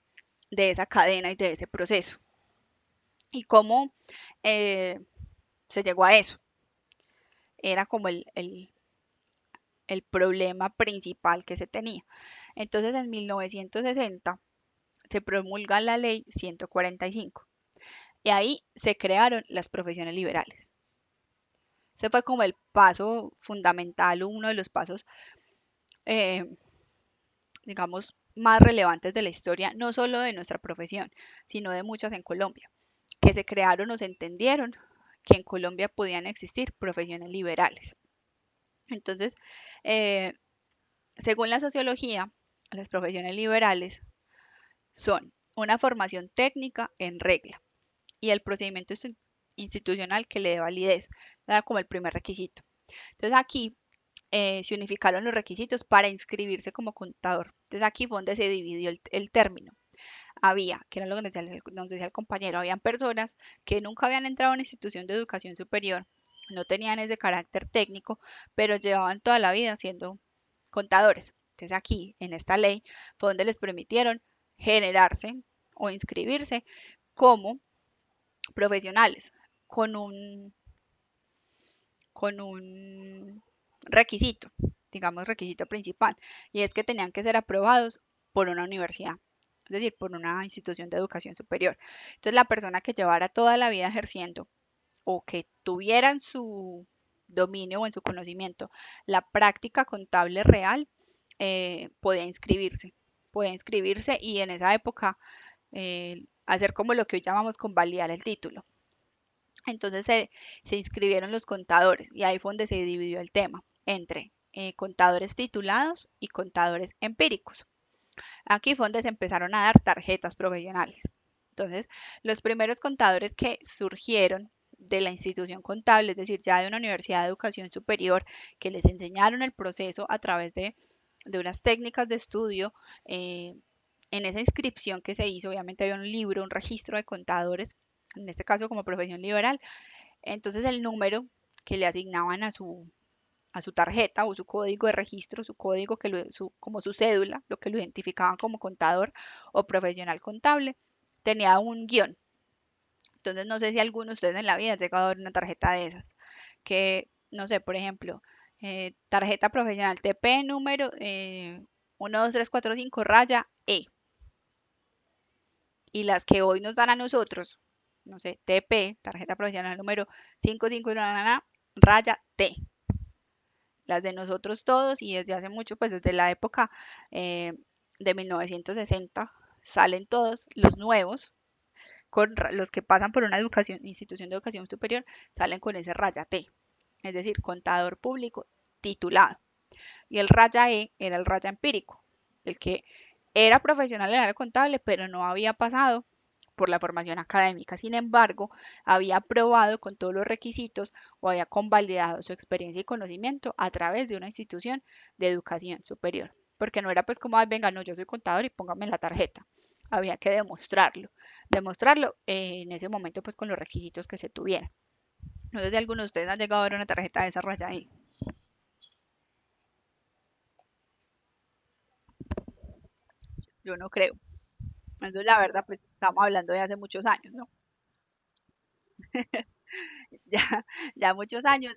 de esa cadena y de ese proceso. ¿Y cómo eh, se llegó a eso? Era como el problema principal que se tenía. Entonces, en 1960 se promulga la ley 145 y ahí se crearon las profesiones liberales. Ese fue como el paso fundamental, uno de los pasos, eh, digamos, más relevantes de la historia, no solo de nuestra profesión, sino de muchas en Colombia, que se crearon o se entendieron que en Colombia podían existir profesiones liberales. Entonces, eh, según la sociología, las profesiones liberales son una formación técnica en regla y el procedimiento institucional que le dé validez, era como el primer requisito. Entonces aquí se unificaron los requisitos para inscribirse como contador. Entonces aquí fue donde se dividió el término. Había, que era lo que nos decía el compañero, habían personas que nunca habían entrado a una institución de educación superior, no tenían ese carácter técnico, pero llevaban toda la vida siendo contadores. Entonces aquí, en esta ley, fue donde les permitieron generarse o inscribirse como profesionales con un requisito, digamos requisito principal, y es que tenían que ser aprobados por una universidad, es decir, por una institución de educación superior. Entonces la persona que llevara toda la vida ejerciendo o que tuviera en su dominio o en su conocimiento la práctica contable real, podía inscribirse y en esa época hacer como lo que hoy llamamos convalidar el título. Entonces se inscribieron los contadores y ahí fue donde se dividió el tema entre contadores titulados y contadores empíricos. Aquí fue donde se empezaron a dar tarjetas profesionales. Entonces, los primeros contadores que surgieron de la institución contable, es decir, ya de una universidad de educación superior, que les enseñaron el proceso a través de unas técnicas de estudio, en esa inscripción que se hizo, obviamente había un libro, un registro de contadores, en este caso como profesión liberal, entonces el número que le asignaban a su tarjeta o su código de registro, su código como su cédula, lo que lo identificaban como contador o profesional contable, tenía un guión Entonces no sé si alguno de ustedes en la vida ha llegado a ver una tarjeta de esas, que, no sé, por ejemplo, tarjeta profesional TP número 12345 raya E, y las que hoy nos dan a nosotros, no sé, TP, tarjeta profesional número 55 raya T, las de nosotros todos y desde hace mucho, pues desde la época eh, de 1960, salen todos los nuevos, los que pasan por una institución de educación superior, salen con ese raya T, es decir, contador público titulado. Y el raya E era el raya empírico, el que era profesional en el área contable, pero no había pasado por la formación académica. Sin embargo, había aprobado con todos los requisitos o había convalidado su experiencia y conocimiento a través de una institución de educación superior. Porque no era pues como, ay, venga, no, yo soy contador y póngame en la tarjeta. Había que demostrarlo en ese momento pues con los requisitos que se tuvieran. No sé si alguno de ustedes han llegado a ver una tarjeta de esa raya ahí. Yo no creo. Eso la verdad, pues estamos hablando de hace muchos años, ¿no? Ya, ya muchos años.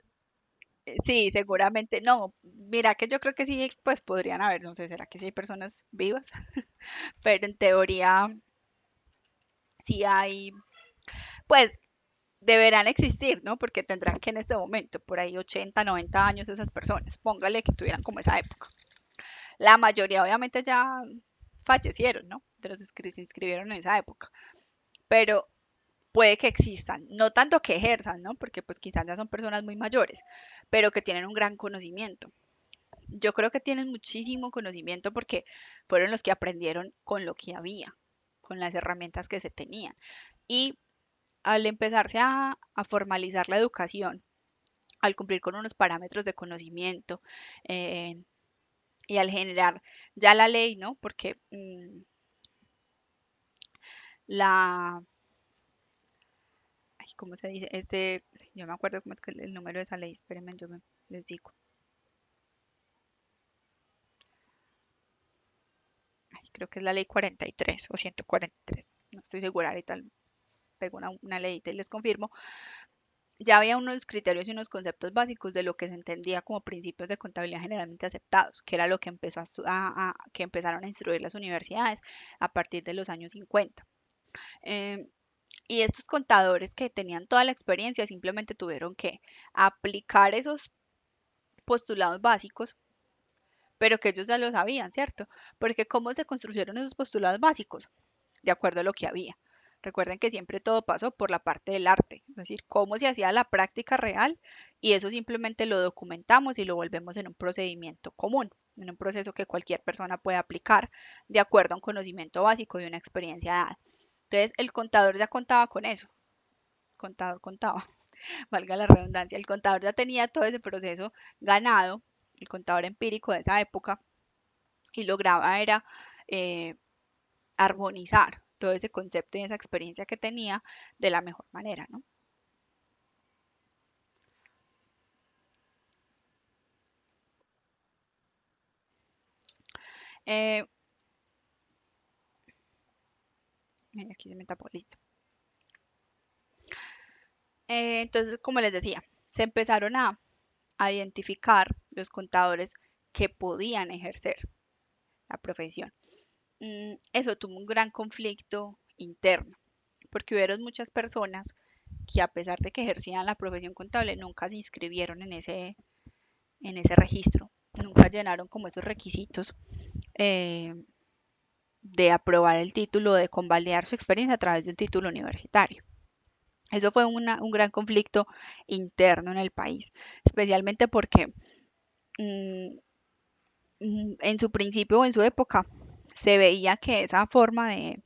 Sí, seguramente. No, mira que yo creo que sí, pues podrían haber, no sé, ¿será que sí hay personas vivas? Pero en teoría sí hay, pues deberán existir, ¿no? Porque tendrán que en este momento, por ahí 80, 90 años esas personas, póngale que tuvieran como esa época. La mayoría obviamente ya fallecieron, ¿no? De los que se inscribieron en esa época. Pero puede que existan, no tanto que ejerzan, ¿no? Porque pues quizás ya son personas muy mayores, pero que tienen un gran conocimiento. Yo creo que tienen muchísimo conocimiento porque fueron los que aprendieron con lo que había, con las herramientas que se tenían. Y al empezarse a formalizar la educación, al cumplir con unos parámetros de conocimiento y al generar ya la ley, ¿no? Porque la, ay, ¿cómo se dice? Yo me acuerdo cómo es que el número de esa ley, espérenme, les digo. Ay, creo que es la ley 43 o 143, no estoy segura, ahorita pego una ley y les confirmo. Ya había unos criterios y unos conceptos básicos de lo que se entendía como principios de contabilidad generalmente aceptados, que era lo que empezó que empezaron a instruir las universidades a partir de los años 50. Eh, y estos contadores que tenían toda la experiencia simplemente tuvieron que aplicar esos postulados básicos, pero que ellos ya lo sabían, ¿cierto? Porque ¿cómo se construyeron esos postulados básicos? De acuerdo a lo que había. Recuerden que siempre todo pasó por la parte del arte, es decir, cómo se hacía la práctica real y eso simplemente lo documentamos y lo volvemos en un procedimiento común, en un proceso que cualquier persona puede aplicar de acuerdo a un conocimiento básico y una experiencia dada. Entonces, el contador ya contaba con eso, el contador contaba, valga la redundancia, el contador ya tenía todo ese proceso ganado, el contador empírico de esa época, y lograba era eh, armonizar todo ese concepto y esa experiencia que tenía de la mejor manera, ¿no? Eh, aquí se me tapó, listo. Entonces, como les decía, se empezaron a identificar los contadores que podían ejercer la profesión. Eso tuvo un gran conflicto interno, porque hubieron muchas personas que a pesar de que ejercían la profesión contable, nunca se inscribieron en ese registro, nunca llenaron como esos requisitos eh, de aprobar el título, de convalidar su experiencia a través de un título universitario. Eso fue un gran conflicto interno en el país, especialmente porque mm, en su principio o en su época se veía que esa forma de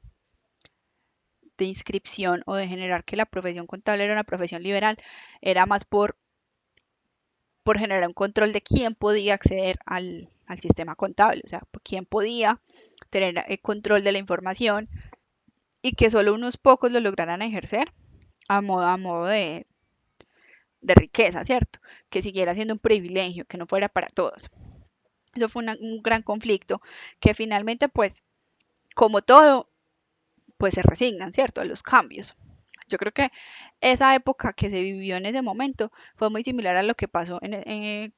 inscripción o de generar que la profesión contable era una profesión liberal era más por generar un control de quién podía acceder al sistema contable, o sea, quién podía tener control de la información y que solo unos pocos lo lograran ejercer a modo de riqueza, ¿cierto? Que siguiera siendo un privilegio, que no fuera para todos. Eso fue un gran conflicto que finalmente, pues, como todo, pues se resignan, ¿cierto? A los cambios. Yo creo que esa época que se vivió en ese momento fue muy similar a lo que pasó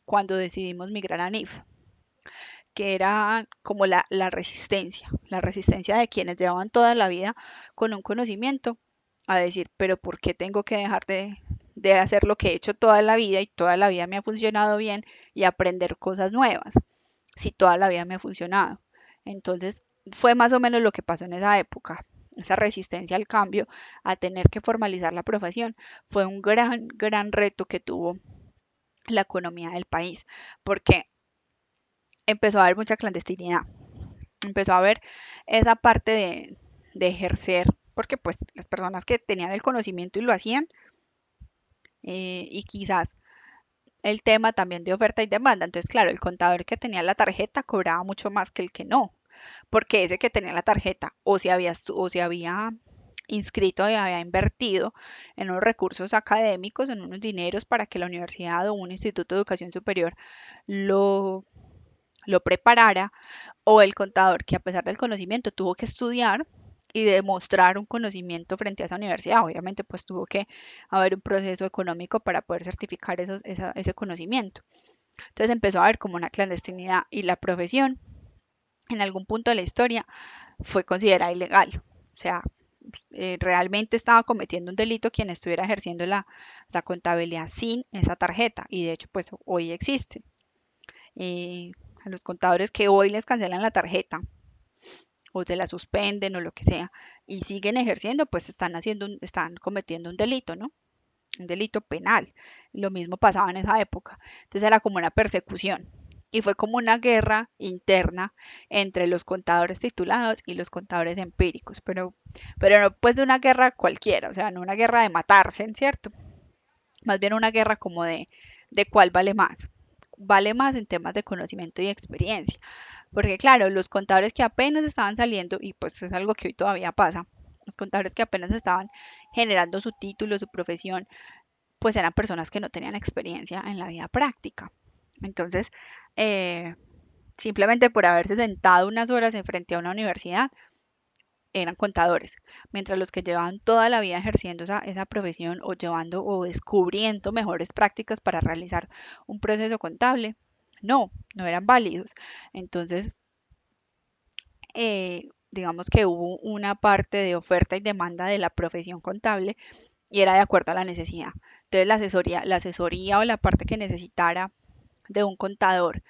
cuando decidimos migrar a NIF, que era como la resistencia de quienes llevaban toda la vida con un conocimiento a decir, pero ¿por qué tengo que dejar de hacer lo que he hecho toda la vida y toda la vida me ha funcionado bien y aprender cosas nuevas, si toda la vida me ha funcionado? Entonces, fue más o menos lo que pasó en esa época. Esa resistencia al cambio, a tener que formalizar la profesión, fue un gran reto que tuvo la economía del país, porque empezó a haber mucha clandestinidad, empezó a haber esa parte de ejercer, porque pues las personas que tenían el conocimiento y lo hacían, y quizás el tema también de oferta y demanda. Entonces, claro, el contador que tenía la tarjeta cobraba mucho más que el que no, porque ese que tenía la tarjeta o se había inscrito y había invertido en unos recursos académicos, en unos dineros para que la universidad o un instituto de educación superior lo, lo preparara, o el contador que a pesar del conocimiento tuvo que estudiar y demostrar un conocimiento frente a esa universidad. Obviamente, pues tuvo que haber un proceso económico para poder certificar ese conocimiento. Entonces empezó a haber como una clandestinidad y la profesión en algún punto de la historia fue considerada ilegal. O sea, realmente estaba cometiendo un delito quien estuviera ejerciendo la contabilidad sin esa tarjeta y de hecho pues hoy existe. A los contadores que hoy les cancelan la tarjeta o se la suspenden o lo que sea y siguen ejerciendo, pues están cometiendo un delito, ¿no? Un delito penal. Lo mismo pasaba en esa época. Entonces era como una persecución. Y fue como una guerra interna entre los contadores titulados y los contadores empíricos, pero no pues de una guerra cualquiera, o sea, no una guerra de matarse, ¿cierto? Más bien una guerra como de cuál vale más en temas de conocimiento y experiencia. Porque claro, los contadores que apenas estaban saliendo, y pues es algo que hoy todavía pasa, los contadores que apenas estaban generando su título, su profesión, pues eran personas que no tenían experiencia en la vida práctica. Entonces, eh, simplemente por haberse sentado unas horas en frente a una universidad, eran contadores, mientras los que llevaban toda la vida ejerciendo esa profesión o llevando o descubriendo mejores prácticas para realizar un proceso contable, no eran válidos. Entonces, digamos que hubo una parte de oferta y demanda de la profesión contable y era de acuerdo a la necesidad. Entonces la asesoría o la parte que necesitara de un contador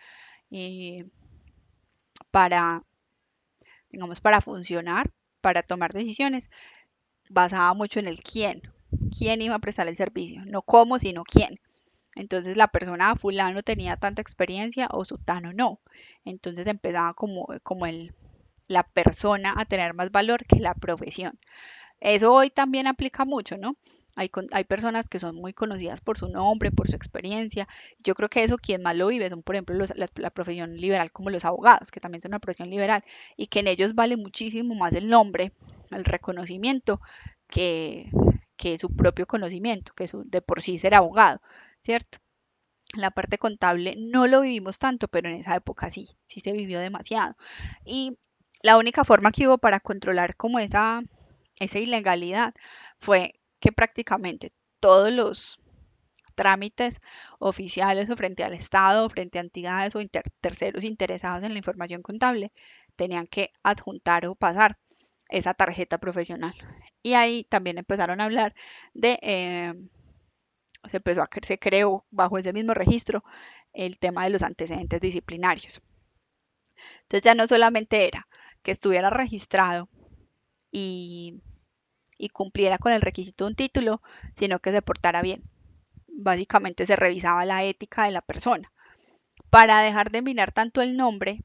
eh, para, digamos, para funcionar, para tomar decisiones, basaba mucho en el quién iba a prestar el servicio, no cómo, sino quién. Entonces la persona fulano tenía tanta experiencia o sutano no. Entonces empezaba como la persona a tener más valor que la profesión. Eso hoy también aplica mucho, ¿no? Hay personas que son muy conocidas por su nombre, por su experiencia. Yo creo que eso quien más lo vive son, por ejemplo, la profesión liberal como los abogados, que también son una profesión liberal, y que en ellos vale muchísimo más el nombre, el reconocimiento, que, que su propio conocimiento, de por sí ser abogado, ¿cierto? La parte contable no lo vivimos tanto, pero en esa época sí se vivió demasiado. Y la única forma que hubo para controlar como esa ilegalidad fue que prácticamente todos los trámites oficiales o frente al Estado, o frente a entidades o terceros interesados en la información contable, tenían que adjuntar o pasar esa tarjeta profesional. Y ahí también empezaron a hablar se creó bajo ese mismo registro el tema de los antecedentes disciplinarios. Entonces ya no solamente era que estuviera registrado y, y cumpliera con el requisito de un título, sino que se portara bien. Básicamente se revisaba la ética de la persona para dejar de mirar tanto el nombre,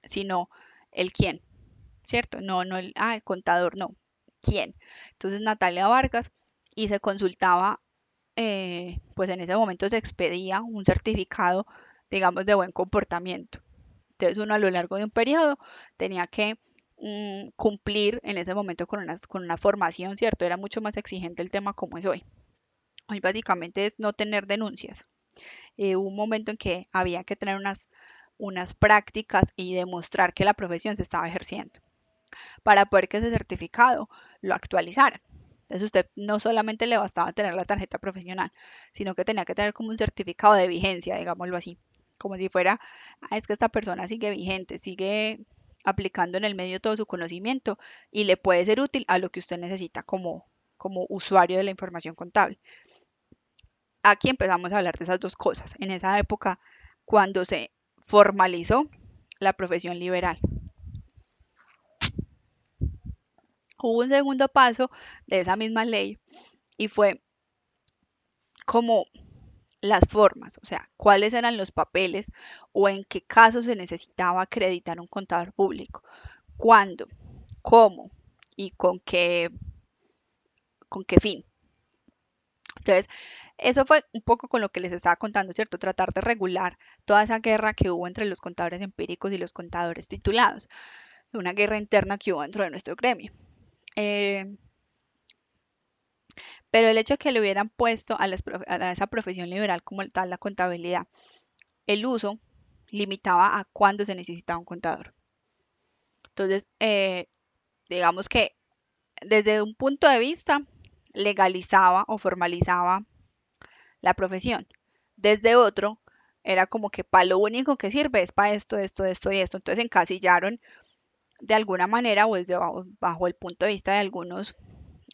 sino el quién, ¿cierto? No el contador, no, quién. Entonces Natalia Vargas y se consultaba, pues en ese momento se expedía un certificado, digamos, de buen comportamiento. Entonces uno a lo largo de un periodo tenía que cumplir en ese momento con una formación, ¿cierto? Era mucho más exigente el tema como es hoy. Hoy básicamente es no tener denuncias. Hubo un momento en que había que tener unas prácticas y demostrar que la profesión se estaba ejerciendo para poder que ese certificado lo actualizaran. Entonces usted no solamente le bastaba tener la tarjeta profesional, sino que tenía que tener como un certificado de vigencia, digámoslo así, como si fuera, "Ah, es que esta persona sigue vigente, sigue aplicando en el medio todo su conocimiento y le puede ser útil a lo que usted necesita como usuario de la información contable". Aquí empezamos a hablar de esas dos cosas, en esa época cuando se formalizó la profesión liberal. Hubo un segundo paso de esa misma ley y fue como las formas, o sea, cuáles eran los papeles o en qué casos se necesitaba acreditar un contador público, cuándo, cómo y con qué fin. Entonces, eso fue un poco con lo que les estaba contando, ¿cierto? Tratar de regular toda esa guerra que hubo entre los contadores empíricos y los contadores titulados, una guerra interna que hubo dentro de nuestro gremio. Eh, pero el hecho de que le hubieran puesto a esa profesión liberal como tal la contabilidad, el uso limitaba a cuándo se necesitaba un contador. Entonces, digamos que desde un punto de vista legalizaba o formalizaba la profesión. Desde otro, era como que para lo único que sirve es para esto, esto, esto y esto. Entonces encasillaron de alguna manera o desde bajo el punto de vista de algunos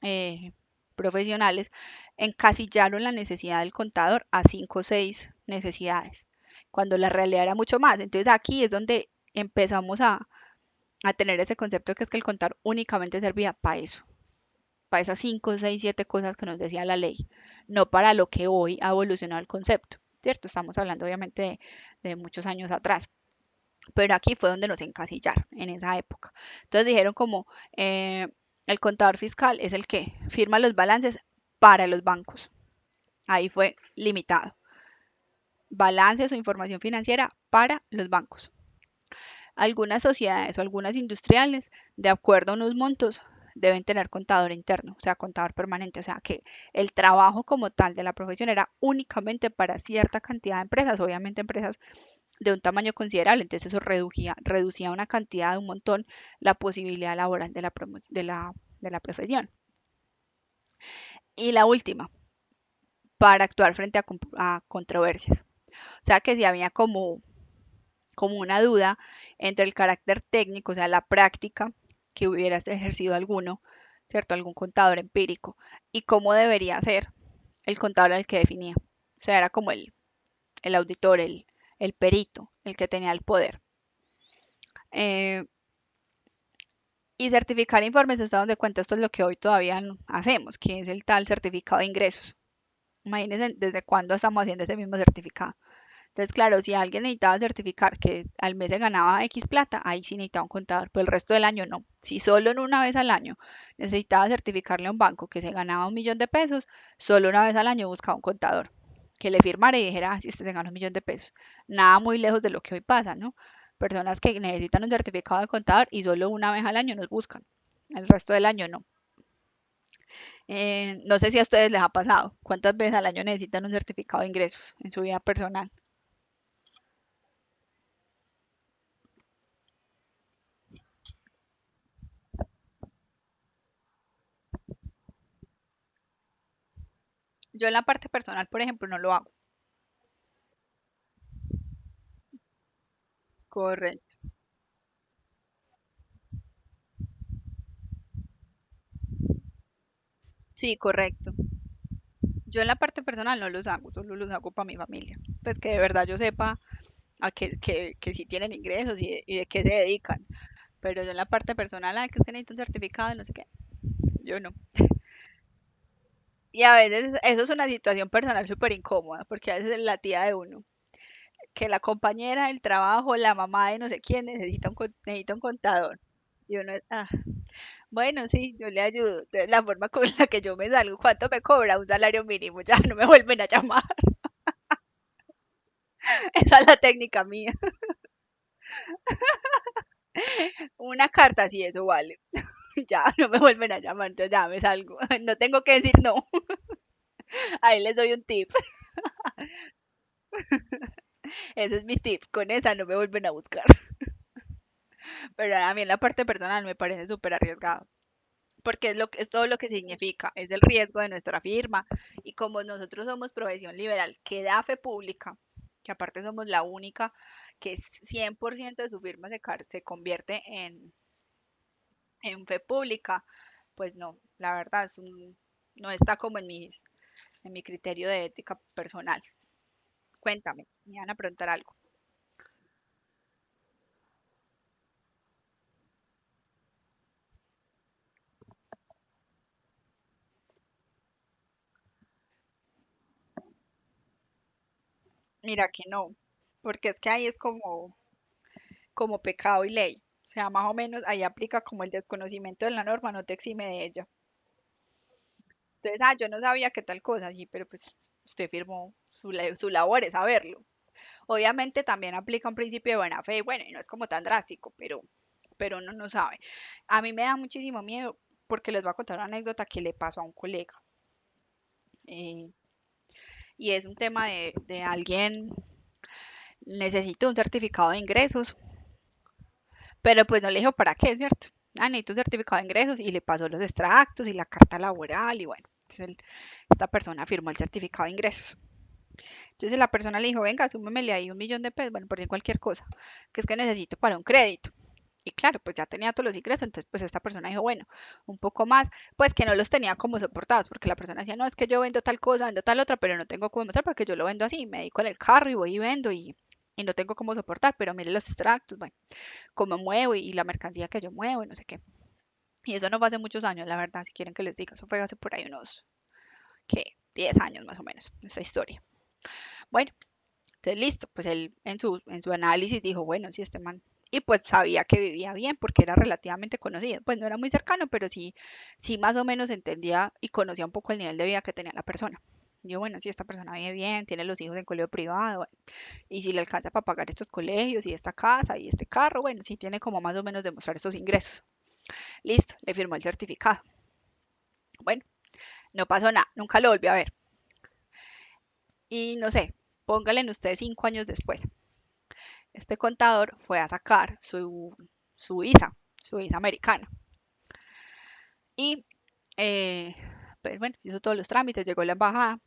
eh, profesionales, encasillaron la necesidad del contador a cinco o seis necesidades, cuando la realidad era mucho más. Entonces aquí es donde empezamos a tener ese concepto que es que el contador únicamente servía para eso, para esas 5, 6, 7 cosas que nos decía la ley, no para lo que hoy ha evolucionado el concepto, ¿cierto? Estamos hablando obviamente de muchos años atrás, pero aquí fue donde nos encasillaron en esa época. Entonces dijeron como el contador fiscal es el que firma los balances para los bancos. Ahí fue limitado. Balances o información financiera para los bancos. Algunas sociedades o algunas industriales, de acuerdo a unos montos, deben tener contador interno, o sea, contador permanente. O sea, que el trabajo como tal de la profesión era únicamente para cierta cantidad de empresas, obviamente empresas de un tamaño considerable. Entonces eso reducía una cantidad de un montón la posibilidad laboral de la profesión. Y la última, para actuar frente a controversias. O sea, que si había como una duda entre el carácter técnico, o sea, la práctica que hubiera ejercido alguno, ¿cierto? Algún contador empírico, y cómo debería ser el contador el que definía. O sea, era como el auditor, el perito, el que tenía el poder. Eh, y certificar informes de estados de cuenta, esto es lo que hoy todavía no hacemos, que es el tal certificado de ingresos. Imagínense desde cuándo estamos haciendo ese mismo certificado. Entonces, claro, si alguien necesitaba certificar que al mes se ganaba X plata, ahí sí necesitaba un contador, pero el resto del año no. Si solo en una vez al año necesitaba certificarle a un banco que se ganaba 1 millón de pesos, solo una vez al año buscaba un contador que le firmara y dijera, ah, si este se gana 1 millón de pesos. Nada muy lejos de lo que hoy pasa, ¿no? Personas que necesitan un certificado de contador y solo una vez al año nos buscan, el resto del año no. No sé si a ustedes les ha pasado, cuántas veces al año necesitan un certificado de ingresos en su vida personal. Yo en la parte personal, por ejemplo, no lo hago. Correcto. Sí, correcto. Yo en la parte personal no los hago, solo los hago para mi familia. Pues que de verdad yo sepa a que sí tienen ingresos y de qué se dedican. Pero yo en la parte personal, ay, que es que necesito un certificado, no sé qué. Yo no. Y a veces eso es una situación personal súper incómoda, porque a veces es la tía de uno, que la compañera del trabajo, la mamá de no sé quién necesita un contador. Y uno es, ah, bueno, sí, yo le ayudo. Entonces, la forma con la que yo me salgo, ¿cuánto me cobra? Un salario mínimo, ya no me vuelven a llamar. Esa es la técnica mía. Una carta, sí, eso vale. Ya no me vuelven a llamar, entonces ya me salgo. No tengo que decir no. Ahí les doy un tip. Ese es mi tip. Con esa no me vuelven a buscar. Pero a mí en la parte personal me parece súper arriesgado. porque es todo lo que significa, es el riesgo de nuestra firma. Y como nosotros somos profesión liberal que da fe pública, que aparte somos la única que 100% de su firma se convierte en fe pública, pues no, la verdad no está como en mi criterio de ética personal. Cuéntame, me van a preguntar algo. Mira que no, porque es que ahí es como pecado y ley. O sea, más o menos ahí aplica como el desconocimiento de la norma, no te exime de ella. Entonces, yo no sabía qué tal cosa, sí, pero pues usted firmó su labor es saberlo. Obviamente también aplica un principio de buena fe, bueno, y no es como tan drástico, pero uno no sabe. A mí me da muchísimo miedo porque les voy a contar una anécdota que le pasó a un colega. eh, y es un tema de alguien necesito un certificado de ingresos, pero pues no le dijo para qué, ¿cierto? Necesito un certificado de ingresos y le pasó los extractos y la carta laboral y bueno, entonces esta persona firmó el certificado de ingresos. Entonces la persona le dijo, venga, súmemele ahí 1 millón de pesos, bueno, por decir cualquier cosa, que es que necesito para un crédito. Y claro, pues ya tenía todos los ingresos, entonces pues esta persona dijo, bueno, un poco más, pues que no los tenía como soportados, porque la persona decía, no, es que yo vendo tal cosa, vendo tal otra, pero no tengo cómo mostrar porque yo lo vendo así, me dedico en el carro y voy y vendo y no tengo cómo soportar, pero mire los extractos, bueno, cómo muevo y la mercancía que yo muevo y no sé qué. Y eso no fue hace muchos años, la verdad, si quieren que les diga, eso fue hace por ahí unos, ¿qué? 10 años más o menos, esta historia. Bueno, entonces listo, pues él en su análisis dijo, bueno, si este man, y pues sabía que vivía bien porque era relativamente conocido, pues no era muy cercano, pero sí más o menos entendía y conocía un poco el nivel de vida que tenía la persona. Yo, bueno, si esta persona vive bien, tiene los hijos en colegio privado, bueno, y si le alcanza para pagar estos colegios y esta casa y este carro, bueno, sí tiene como más o menos demostrar estos ingresos. Listo, le firmó el certificado. Bueno, no pasó nada, nunca lo volví a ver. Y no sé, póngale en ustedes 5 años después. Este contador fue a sacar su visa americana. Y, pues bueno, hizo todos los trámites, llegó a la embajada,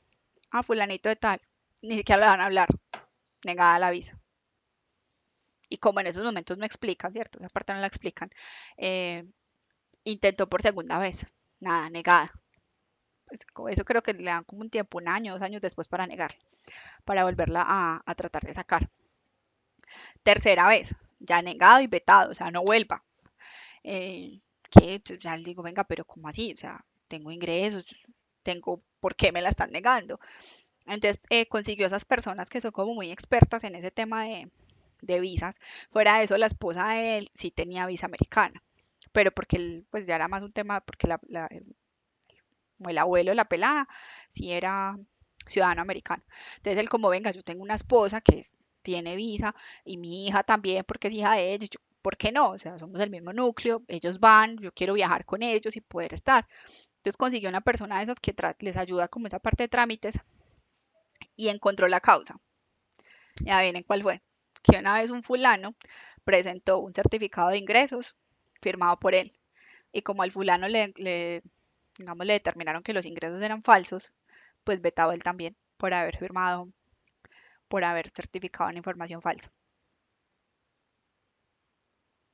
fulanito de tal, ni siquiera le van a hablar, negada la visa. Y como en esos momentos no explican, ¿cierto? Esa parte no la explican, eh, intentó por segunda vez, nada, negada. Pues eso creo que le dan como un tiempo, 1 año, 2 años después para negar, para volverla a tratar de sacar. Tercera vez, ya negado y vetado, o sea, no vuelva. Que ya le digo, venga, pero ¿cómo así? O sea, tengo ingresos, ¿por qué me la están negando? Entonces consiguió esas personas que son como muy expertas en ese tema de visas. Fuera de eso, la esposa de él sí tenía visa americana, pero porque él, pues ya era más un tema, porque como el abuelo de la pelada sí era ciudadano americano. Entonces él como, venga, yo tengo una esposa tiene visa y mi hija también porque es hija de ellos. ¿Por qué no? O sea, somos el mismo núcleo, ellos van, yo quiero viajar con ellos y poder estar. Entonces consiguió una persona de esas que les ayuda como esa parte de trámites y encontró la causa. Ya vienen cuál fue. Que una vez un fulano presentó un certificado de ingresos firmado por él y como al fulano digamos, le determinaron que los ingresos eran falsos, pues vetado él también por haber firmado, por haber certificado una información falsa.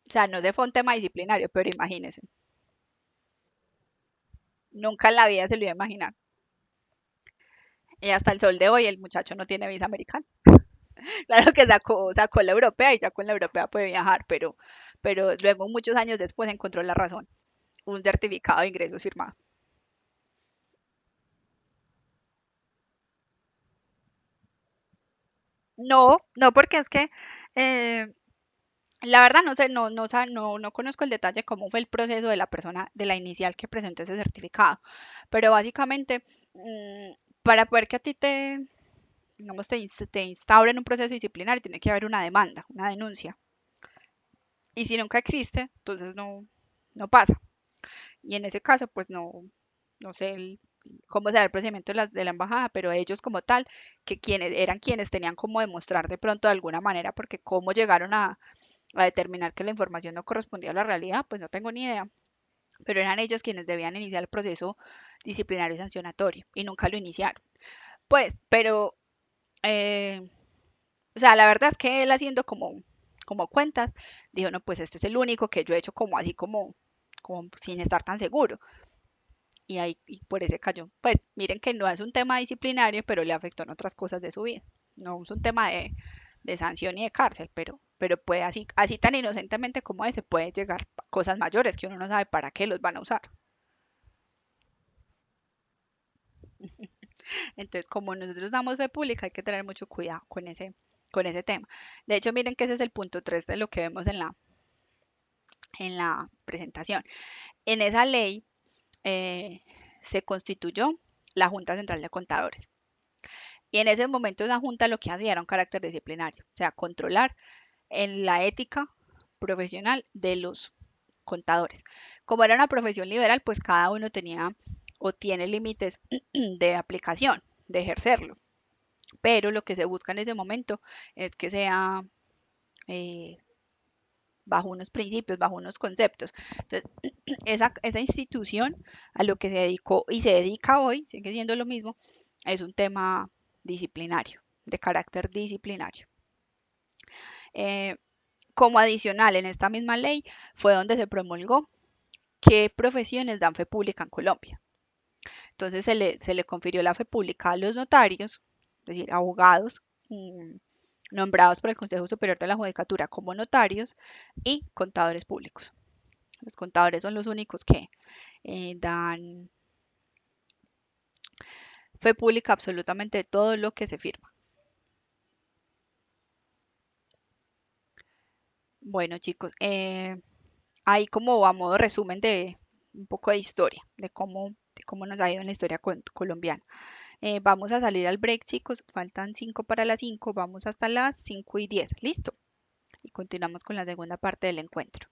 O sea, no se fue un tema disciplinario, pero imagínense, nunca en la vida se lo iba a imaginar. Y hasta el sol de hoy el muchacho no tiene visa americana. Claro que sacó la europea y ya con la europea puede viajar, pero luego muchos años después encontró la razón, un certificado de ingresos firmado. No, no, porque es que eh, la verdad no sé, no conozco el detalle cómo fue el proceso de la persona, de la inicial que presentó ese certificado, pero básicamente para poder que a ti digamos, te instauren un proceso disciplinario, tiene que haber una demanda, una denuncia. Y si nunca existe, entonces no pasa. Y en ese caso, pues no sé cómo será el procedimiento de la embajada, pero ellos como tal, que quienes tenían como demostrar de pronto de alguna manera, porque cómo llegaron a determinar que la información no correspondía a la realidad, pues no tengo ni idea. pero eran ellos quienes debían iniciar el proceso disciplinario sancionatorio y nunca lo iniciaron. Pues, pero, eh, o sea, la verdad es que él haciendo como cuentas, dijo, no, pues este es el único que yo he hecho como así como sin estar tan seguro. Y ahí y por ese cayó. Pues miren que no es un tema disciplinario, pero le afectó en otras cosas de su vida. No es un tema de sanción y de cárcel, pero puede así tan inocentemente como ese, puede llegar a cosas mayores que uno no sabe para qué los van a usar. Entonces, como nosotros damos fe pública, hay que tener mucho cuidado con ese tema. De hecho, miren que ese es el punto 3 de lo que vemos en la presentación. En esa ley se constituyó la Junta Central de Contadores. Y en ese momento esa junta lo que hacía era un carácter disciplinario, o sea, controlar en la ética profesional de los contadores. Como era una profesión liberal, pues cada uno tenía o tiene límites de aplicación, de ejercerlo. Pero lo que se busca en ese momento es que sea eh, bajo unos principios, bajo unos conceptos. Entonces, esa institución a lo que se dedicó y se dedica hoy, sigue siendo lo mismo, es un tema disciplinario, de carácter disciplinario. Eh, como adicional en esta misma ley fue donde se promulgó qué profesiones dan fe pública en Colombia. Entonces se le confirió la fe pública a los notarios, es decir, abogados nombrados por el Consejo Superior de la Judicatura como notarios y contadores públicos. Los contadores son los únicos que dan fe pública absolutamente de todo lo que se firma. Bueno, chicos, ahí como a modo resumen de un poco de historia, de cómo nos ha ido en la historia colombiana. Vamos a salir al break, chicos. Faltan 5 para las 5. Vamos hasta las 5:10. ¿Listo? Y continuamos con la segunda parte del encuentro.